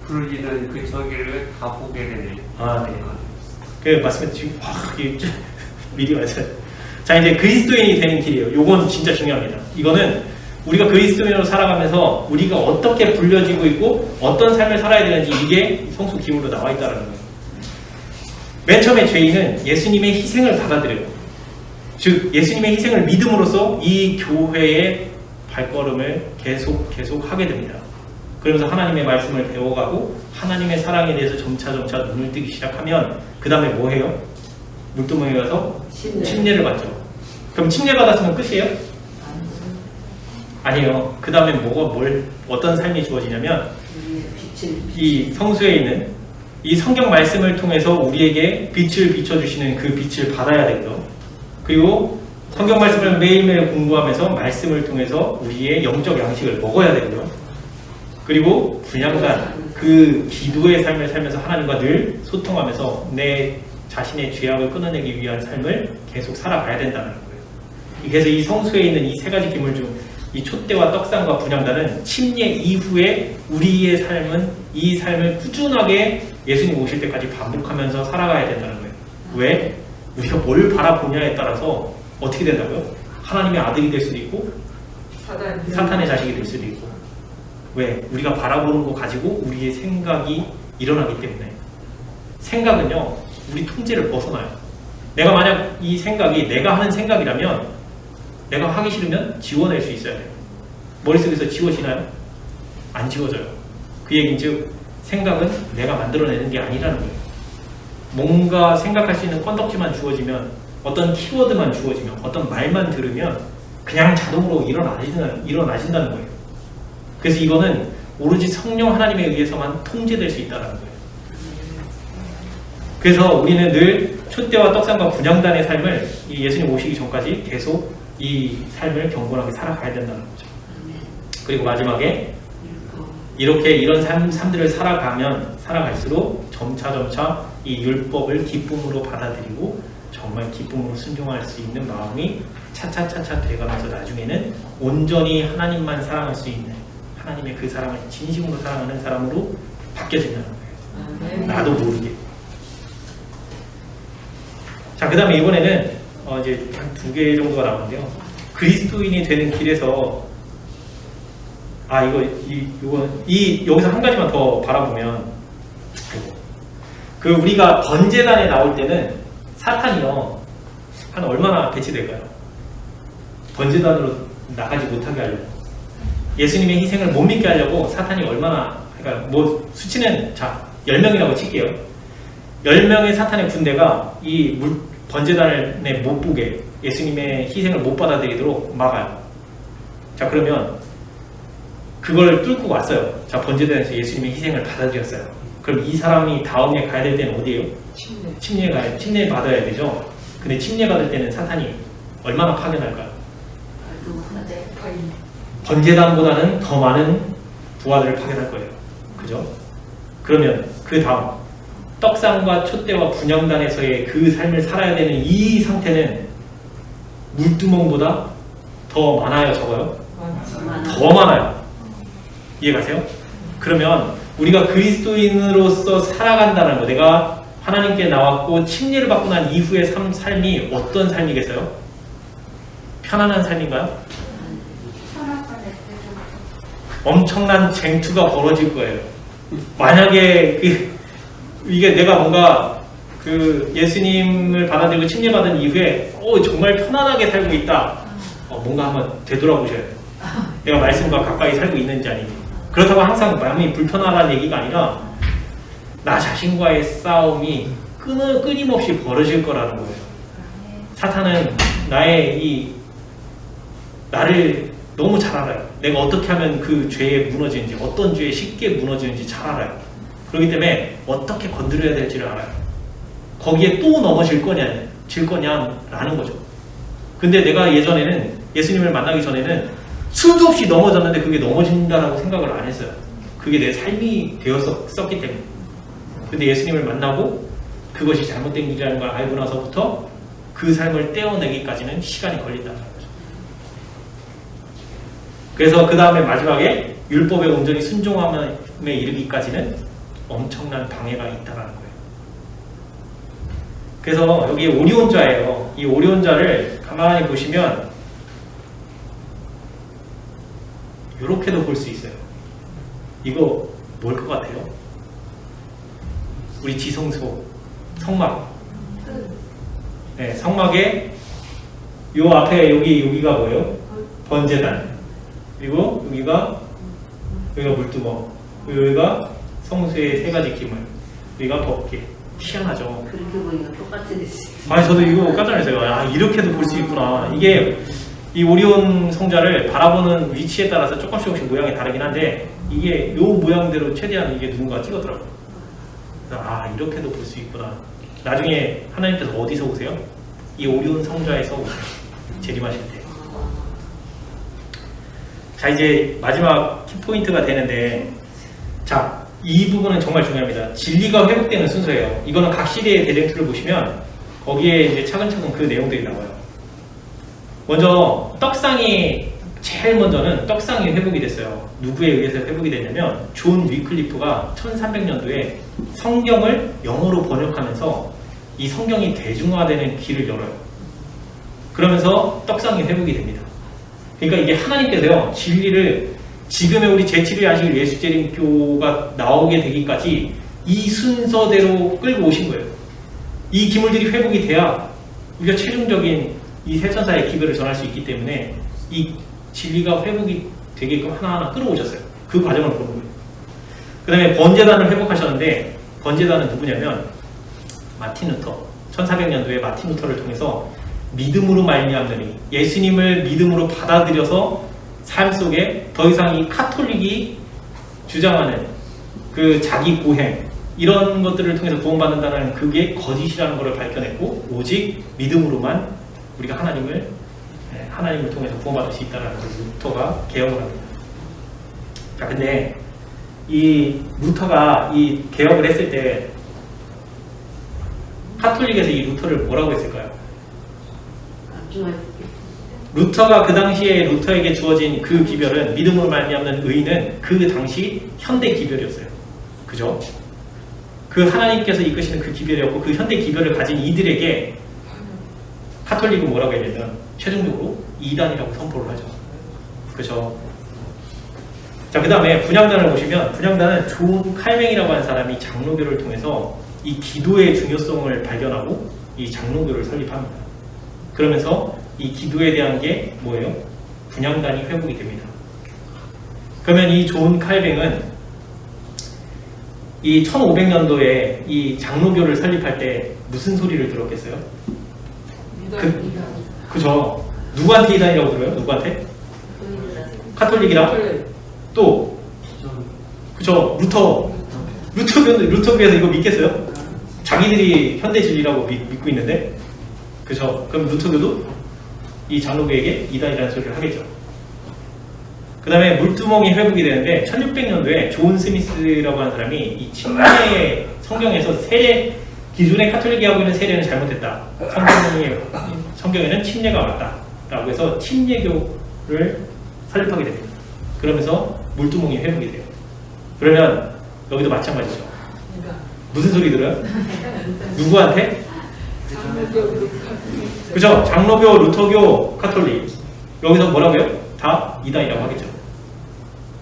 Speaker 3: 부르짖는 그 저기를 다 보게 되네.
Speaker 1: 아, 네. 그 말씀해 지금 미리 말씀. 자, 이제 그리스도인이 되는 길이에요. 요건 진짜 중요합니다. 이거는 우리가 그리스도인으로 살아가면서 우리가 어떻게 불려지고 있고 어떤 삶을 살아야 되는지 이게 성수 기호로 나와 있다는 거예요. 맨 처음에 죄인은 예수님의 희생을 받아들여요. 즉 예수님의 희생을 믿음으로써 이 교회의 발걸음을 계속 하게 됩니다. 그러면서 하나님의 말씀을 배워가고 하나님의 사랑에 대해서 점차 눈을 뜨기 시작하면 그 다음에 뭐 해요? 물두멍에 가서 침례를 받죠. 그럼 침례 받았으면 끝이에요? 아니에요. 그 다음에 어떤 삶이 주어지냐면 이 성수에 있는 이 성경 말씀을 통해서 우리에게 빛을 비춰주시는 그 빛을 받아야 되고요. 그리고 성경 말씀을 매일매일 공부하면서 말씀을 통해서 우리의 영적 양식을 먹어야 되고요. 그리고 분양간 그 기도의 삶을 살면서 하나님과 늘 소통하면서 내 자신의 죄악을 끊어내기 위한 삶을 계속 살아가야 된다는 거예요. 그래서 이 성수에 있는 이 세 가지 기물 중 이 촛대와 떡상과 분향단은 침례 이후에 우리의 삶은 이 삶을 꾸준하게 예수님 오실 때까지 반복하면서 살아가야 된다는 거예요. 왜? 우리가 뭘 바라보냐에 따라서 어떻게 된다고요? 하나님의 아들이 될 수도 있고 사탄의 자식이 될 수도 있고. 왜? 우리가 바라보는 거 가지고 우리의 생각이 일어나기 때문에. 생각은요 우리 통제를 벗어나요. 내가 만약 이 생각이 내가 하는 생각이라면 내가 하기 싫으면 지워낼 수 있어야 돼요. 머릿속에서 지워지나요? 안 지워져요. 그 얘기는 즉 생각은 내가 만들어내는 게 아니라는 거예요. 뭔가 생각할 수 있는 건덕지만 주어지면 어떤 키워드만 주어지면 어떤 말만 들으면 그냥 자동으로 일어나신다는 거예요. 그래서 이거는 오로지 성령 하나님에 의해서만 통제될 수 있다는 거예요. 그래서 우리는 늘 촛대와 떡상과 분향단의 삶을 이 예수님 오시기 전까지 계속 이 삶을 경건하게 살아가야 된다는 거죠. 그리고 마지막에 이렇게 이런 삶들을 살아갈수록 점차 이 율법을 기쁨으로 받아들이고 정말 기쁨으로 순종할 수 있는 마음이 차차차차 돼가면서 나중에는 온전히 하나님만 사랑할 수 있는 하나님의 그 사랑을 진심으로 사랑하는 사람으로 바뀌어진다는 거예요. 나도 모르게. 자, 그 다음에 이번에는 이제 한 2개 정도가 나오는데요. 그리스도인이 되는 길에서 여기서 한 가지만 더 바라보면 그 우리가 번제단에 나올 때는 사탄이요 한 얼마나 배치될까요? 번제단으로 나가지 못하게 하려고 예수님의 희생을 못 믿게 하려고 사탄이 얼마나 그러니까 뭐 수치는 자 10명이라고 칠게요. 10명의 사탄의 군대가 이 번제단에 못 보게 예수님의 희생을 못 받아들이도록 막아요. 자 그러면 그걸 뚫고 왔어요. 자 번제단에서 예수님의 희생을 받아들였어요. 그럼 이 사람이 다음에 가야 될 때는 어디예요? 침례 받아야 되죠. 근데 침례 받을 때는 사탄이 얼마나 파견할까요? 번제단보다는 더 많은 부하들을 파견할 거예요. 그죠? 그러면 그 다음 떡상과 촛대와 분향단에서의 그 삶을 살아야 되는 이 상태는 물두멍보다 더 많아요, 적어요? 더 많아요. 이해가세요? 그러면 우리가 그리스도인으로서 살아간다는 거, 내가 하나님께 나왔고 침례를 받고 난 이후의 삶이 어떤 삶이겠어요? 편안한 삶인가요? 엄청난 쟁투가 벌어질 거예요. 만약에 이게 내가 뭔가 그 예수님을 받아들이고 침례받은 이후에 정말 편안하게 살고 있다. 뭔가 한번 되돌아보셔야 돼요. 내가 말씀과 가까이 살고 있는지 아닌지. 그렇다고 항상 마음이 불편하다는 얘기가 아니라 나 자신과의 싸움이 끊임없이 벌어질 거라는 거예요. 사탄은 나를 너무 잘 알아요. 내가 어떻게 하면 그 죄에 무너지는지, 어떤 죄에 쉽게 무너지는지 잘 알아요. 그렇기 때문에 어떻게 건드려야 될지를 알아요. 거기에 또 넘어질 거냐라는 거죠. 근데 내가 예전에는 예수님을 만나기 전에는 수도 없이 넘어졌는데 그게 넘어진다라고 생각을 안 했어요. 그게 내 삶이 되었었기 때문에. 근데 예수님을 만나고 그것이 잘못된 길이라는 걸 알고 나서부터 그 삶을 떼어내기까지는 시간이 걸린다는 거죠. 그래서 그 다음에 마지막에 율법에 온전히 순종함에 이르기까지는 엄청난 방해가 있다라는 거예요. 그래서 여기 오리온자예요. 이 오리온자를 가만히 보시면 이렇게도 볼 수 있어요. 이거 뭘 것 같아요? 우리 지성소, 성막. 네, 성막에 요 앞에 여기가 뭐예요? 번제단. 그리고 여기가 물두멍. 여기가 성수의 세 가지 기물. 여기가 법계. 희한하죠.
Speaker 2: 그렇게 보니까 똑같은
Speaker 1: 아니 저도 이거 깜짝 놀랐어요. 아 이렇게도 볼 수 있구나. 이게 이 오리온 성자를 바라보는 위치에 따라서 조금씩 모양이 다르긴 한데 이게 요 모양대로 최대한 이게 누군가 찍었더라고요. 그래서 아 이렇게도 볼 수 있구나. 나중에 하나님께서 어디서 오세요? 이 오리온 성자에서 오세요. 재림하실 때. 자 이제 마지막 키포인트가 되는데 자 이 부분은 정말 중요합니다. 진리가 회복되는 순서예요. 이거는 각 시대의 대쟁투를 보시면 거기에 이제 차근차근 그 내용들이 나와요. 먼저 제일 먼저는 떡상이 회복이 됐어요. 누구에 의해서 회복이 됐냐면 존 위클리프가 1300년도에 성경을 영어로 번역하면서 이 성경이 대중화되는 길을 열어요. 그러면서 떡상이 회복이 됩니다. 그러니까 이게 하나님께서요 진리를 지금의 우리 제7일 안식일 예수재림교가 나오게 되기까지 이 순서대로 끌고 오신 거예요. 이 기물들이 회복이 돼야 우리가 최종적인 이 세천사의 기별을 전할 수 있기 때문에 이 진리가 회복이 되게끔 하나하나 끌어오셨어요. 그 과정을 보는 거예요. 그 다음에 번제단을 회복하셨는데 번제단은 누구냐면 마틴 루터. 1400년도에 마틴 루터를 통해서 믿음으로 말미암느니 예수님을 믿음으로 받아들여서 삶 속에 더 이상 이 카톨릭이 주장하는 그 자기 고행 이런 것들을 통해서 구원받는다는 그게 거짓이라는 것을 밝혀냈고 오직 믿음으로만 우리가 하나님을 통해서 구원받을 수 있다는 걸 루터가 개혁을 합니다. 자, 근데 이 루터가 이 개혁을 했을 때 카톨릭에서 이 루터를 뭐라고 했을까요? 루터가 그 당시에 루터에게 주어진 그 기별은 믿음으로 말미암는 의는 그 당시 현대 기별이었어요. 그죠? 그 하나님께서 이끄시는 그 기별이었고 그 현대 기별을 가진 이들에게 카톨릭은 뭐라고 해야 되냐면 최종적으로 이단이라고 선포를 하죠. 그죠? 자, 그 다음에 분향단을 보시면 분향단은 존 칼뱅이라고 하는 사람이 장로교를 통해서 이 기도의 중요성을 발견하고 이 장로교를 설립합니다. 그러면서 이 기도에 대한 게 뭐예요? 분향단이 회복이 됩니다. 그러면 이 존 칼뱅은 이 1500년도에 이 장로교를 설립할 때 무슨 소리를 들었겠어요? 그죠? 누구한테 이단이라고 들어요? 누구한테? 카톨릭이랑? 또? 그죠? 루터교에서 이거 믿겠어요? 자기들이 현대 진리라고 믿고 있는데? 그죠? 그럼 루터교도 이 장로교에게 이단이라는 소리를 하겠죠. 그 다음에 물두멍이 회복이 되는데 1600년도에 존 스미스라고 하는 사람이 이 침례의 성경에서 세례 기존의 카톨릭이 하고 있는 세례는 잘못됐다. 성경에는 침례가 맞다. 라고 해서 침례교를 설립하게 됩니다. 그러면서 물두멍이 회복이 돼요. 그러면 여기도 마찬가지죠. 무슨 소리 들어요? 누구한테? 그죠? 장로교, 루터교, 카톨릭. 여기서 뭐라고요? 다 이단이라고 하겠죠.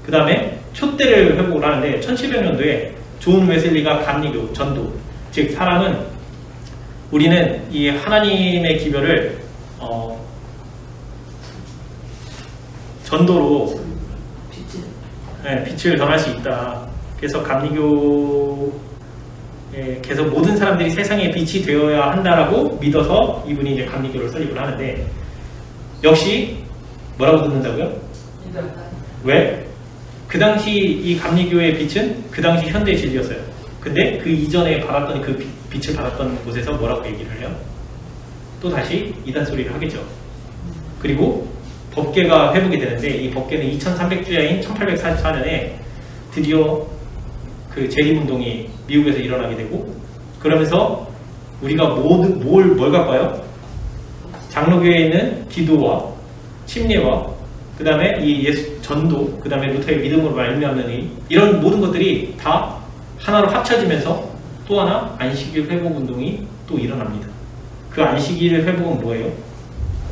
Speaker 1: 그 다음에 촛대를 회복을 하는데 1700년도에 존 웨슬리가 감리교, 전도. 즉 사람은 우리는 이 하나님의 기별을 전도로 빛을 전할 수 있다. 그래서 감리교 그래서 모든 사람들이 세상의 빛이 되어야 한다라고 믿어서 이분이 이제 감리교를 설립을 하는데 역시 뭐라고 듣는다고요? 왜? 그 당시 이 감리교의 빛은 그 당시 현대 진리였어요. 근데 그 이전에 받았던 그 빛을 받았던 곳에서 뭐라고 얘기를 해요? 또 다시 이단 소리를 하겠죠. 그리고 법계가 회복이 되는데 이 법계는 2300주야인 1844년에 드디어 그 재림운동이 미국에서 일어나게 되고 그러면서 우리가 뭘 갖고 와요? 장로교에 있는 기도와 침례와 그 다음에 이 전도, 그 다음에 루터의 믿음으로 말미암는 의, 이런 모든 것들이 다 하나로 합쳐지면서 또 하나 안식일 회복 운동이 또 일어납니다. 그 안식일 회복은 뭐예요?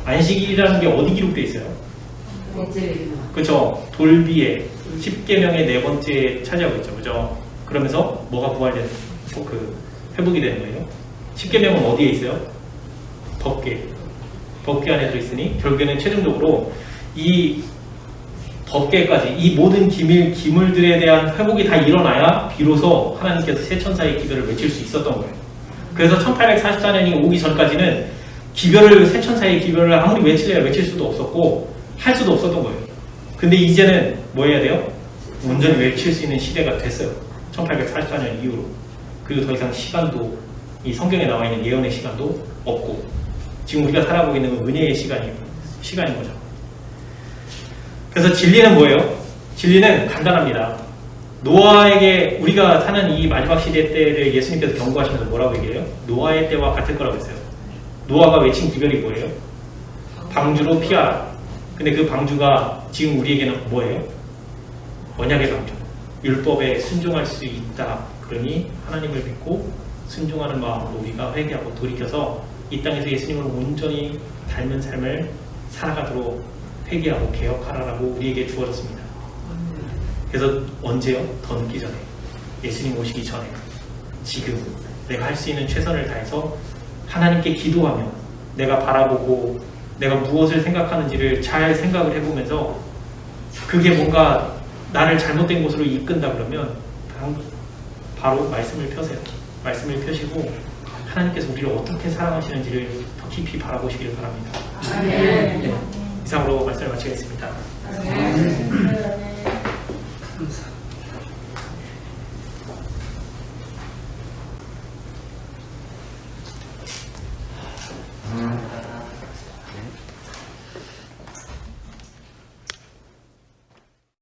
Speaker 1: 안식일이라는 게 어디 기록되어 있어요? 그렇죠. 돌비에 10계명의 네 번째에 차지하고 있죠. 그죠? 그러면서 뭐가 부활되는, 그 회복이 되는 거예요. 10계명은 어디에 있어요? 법궤. 법궤 안에 들어있으니 결국에는 최종적으로 이 법궤까지 이 모든 기물들에 대한 회복이 다 일어나야 비로소 하나님께서 새 천사의 기별을 외칠 수 있었던 거예요. 그래서 1844년이 오기 전까지는 새 천사의 기별을 아무리 외칠 수도 없었고 할 수도 없었던 거예요. 근데 이제는 뭐 해야 돼요? 온전히 외칠 수 있는 시대가 됐어요. 1844년 이후로. 그리고 더 이상 시간도, 이 성경에 나와 있는 예언의 시간도 없고 지금 우리가 살아가고 있는 은혜의 시간인 거죠. 그래서 진리는 뭐예요? 진리는 간단합니다. 노아에게, 우리가 사는 이 마지막 시대 때를 예수님께서 경고하시면서 뭐라고 얘기해요? 노아의 때와 같을 거라고 했어요. 노아가 외친 기별이 뭐예요? 방주로 피하라. 근데 그 방주가 지금 우리에게는 뭐예요? 언약의 방주. 율법에 순종할 수 있다. 그러니 하나님을 믿고 순종하는 마음으로 우리가 회개하고 돌이켜서 이 땅에서 예수님을 온전히 닮은 삶을 살아가도록 회개하고 개혁하라라고 우리에게 주어졌습니다. 그래서 언제요? 더 늦기 전에, 예수님 오시기 전에, 지금 내가 할 수 있는 최선을 다해서 하나님께 기도하며 내가 바라보고 내가 무엇을 생각하는지를 잘 생각을 해보면서 그게 뭔가 나를 잘못된 곳으로 이끈다 그러면 바로 말씀을 펴세요. 말씀을 펴시고 하나님께서 우리를 어떻게 사랑하시는지를 더 깊이 바라보시길 바랍니다. 네. 이상으로 말씀을 마치겠습니다.
Speaker 4: 네.